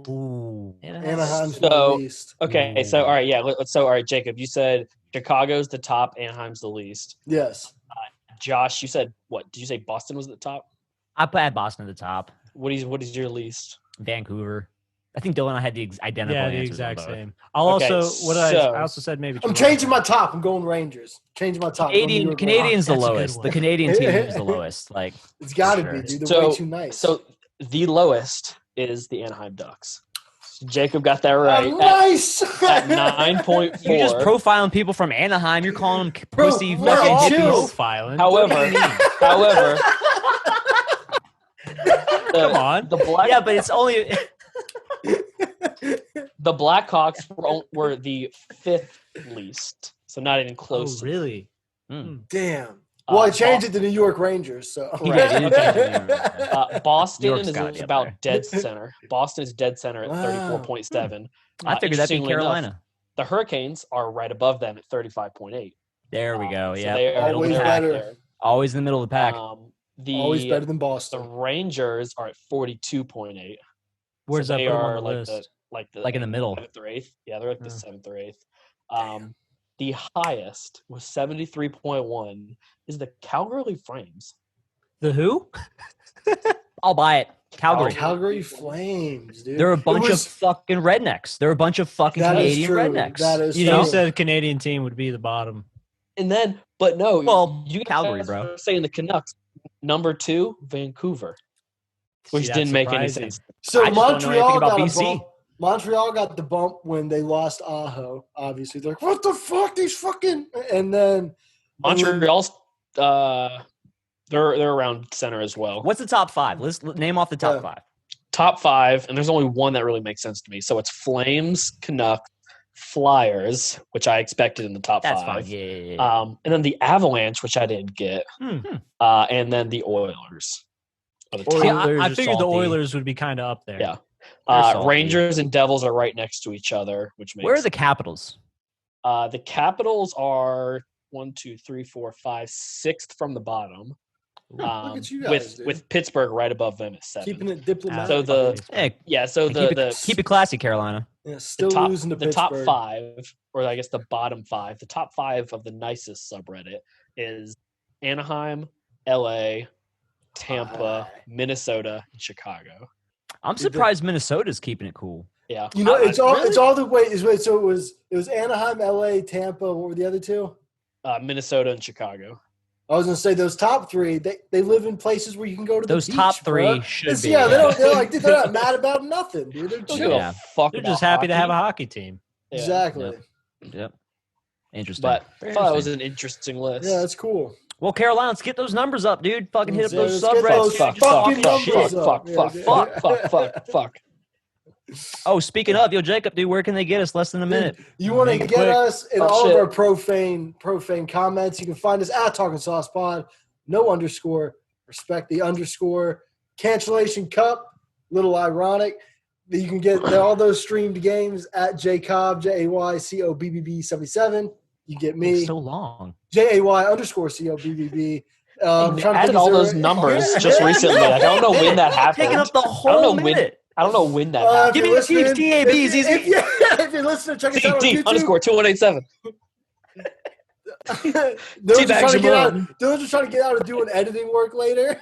Ooh. Anaheim's So- the least. Okay, so all right, yeah. So all right, Jacob, you said Chicago's the top, Anaheim's the least. Yes. Josh, you said what? Did you say Boston was at the top? I had Boston at the top. What is your least? Vancouver. I think Dylan and I had the identical Yeah, the answers on exact both. same. I'll Okay, also I also said maybe. I'm Toronto. changing my top. I'm going Rangers. Changing my top. Going New York Canadian's the That's a good lowest. one. The Canadian team is the lowest. Like Rangers. It's got to Sure. be, dude. They're So- way too nice. So the lowest is the Anaheim Ducks. Jacob got that right. Nice. At 9.4. you're just profiling people from Anaheim. You're calling them Bro, pussy we're fucking all hippies. Profiling. However, Come on. Yeah, but it's only the Blackhawks were the 5th least, so not even Oh, close. really? Damn. Well, I changed Bo- it to New York Rangers. So He did. He did change it to New York. Boston York's is gotta be up about there. dead center. Boston is dead center at Wow. 34.7. I figured that'd be Interestingly enough, Carolina. The Hurricanes are right above them at 35.8. There we go. So Yeah. they are Always in the pack better. there. Always in the middle of the pack. Always better than The Boston. Rangers are at 42.8. Where's So that they put them are on the like list? Like in the middle. 7th or 8th. Yeah, they're like the Yeah. 7th or 8th. The highest with 73.1 is the Calgary Flames. The who? I'll buy it. Calgary. Calgary Flames, dude. They're a bunch It of was- fucking rednecks. They're a bunch of fucking That is Canadian true. rednecks. That is You true. said Canadian team would be the bottom. And then, but no, Well, you guys Calgary, bro. were saying the Canucks. Number 2, Vancouver, which See, didn't that's make any surprising. sense. So I just don't know anything Montreal about got a BC. bump. Montreal got the bump when they lost Aho. Obviously, they're like, "What the fuck? These fucking..." And then Montreal's they're around center as well. What's the top 5? Let's name off the top 5. Top 5, and there's only one that really makes sense to me. So it's Flames, Canucks, Flyers, which I expected in the top That's 5. fine. Yeah. And then the Avalanche, which I didn't get. And then the Oilers. Are the top. See, Oilers I are figured the salty. Oilers would be kind of up there. Yeah. They're salty. Rangers and Devils are right next to each other, which makes Where are the Capitals? the Capitals are 1, 2, 3, 4, 5, 6th from the bottom. Look at you guys, dude. with Pittsburgh right above them at 7th. keeping it diplomatic. So the Hey, so keep it classy, Carolina. yeah, still the top, losing to the Pittsburgh. top 5, or I guess the bottom 5, the top 5 of the nicest subreddit is Anaheim, LA, Tampa, Minnesota, and Chicago. I'm surprised Minnesota's keeping it cool. Yeah, You know, it's all really? it's all the way. So it was Anaheim, LA, Tampa. What were the other two? Minnesota and Chicago. I was gonna say those top 3. They live in places where you can go to Those the top beach, 3 bro. should It's- be. Yeah, they're not mad about nothing, dude. They're Don't chill. give a Yeah. fuck They're about just happy to have a hockey. hockey team. Yeah. Exactly. Yep. Interesting. But I Very thought it was interesting. an interesting list. Yeah, that's cool. Well, Carolina, let's get those numbers up, dude. Fucking hit up Yeah, those let's get subreddits. those dude. Just fucking talking numbers shit. up. Fuck. Oh, speaking of, yo, Jacob, dude, where can they get us? Less than a minute. You want to Make it get quick. us in Oh, all shit. of our profane comments? You can find us at Talkin Sauce Pod. No underscore. Respect the underscore. Cancellation Cup. Little ironic. You can get all those streamed games at JCobb, JAYCOBBB77. You get me, So long. JAY_COBBB. You added all those numbers just recently. Like, I don't know when that happened. Taking up the I don't whole know when. minute. I don't know when that happened. Give me the Chiefs, TABs, easy. If you're listening, check us out on T YouTube. underscore 2187. Those are Teabags trying to your get out. mom. Those are trying to get out of doing editing work later.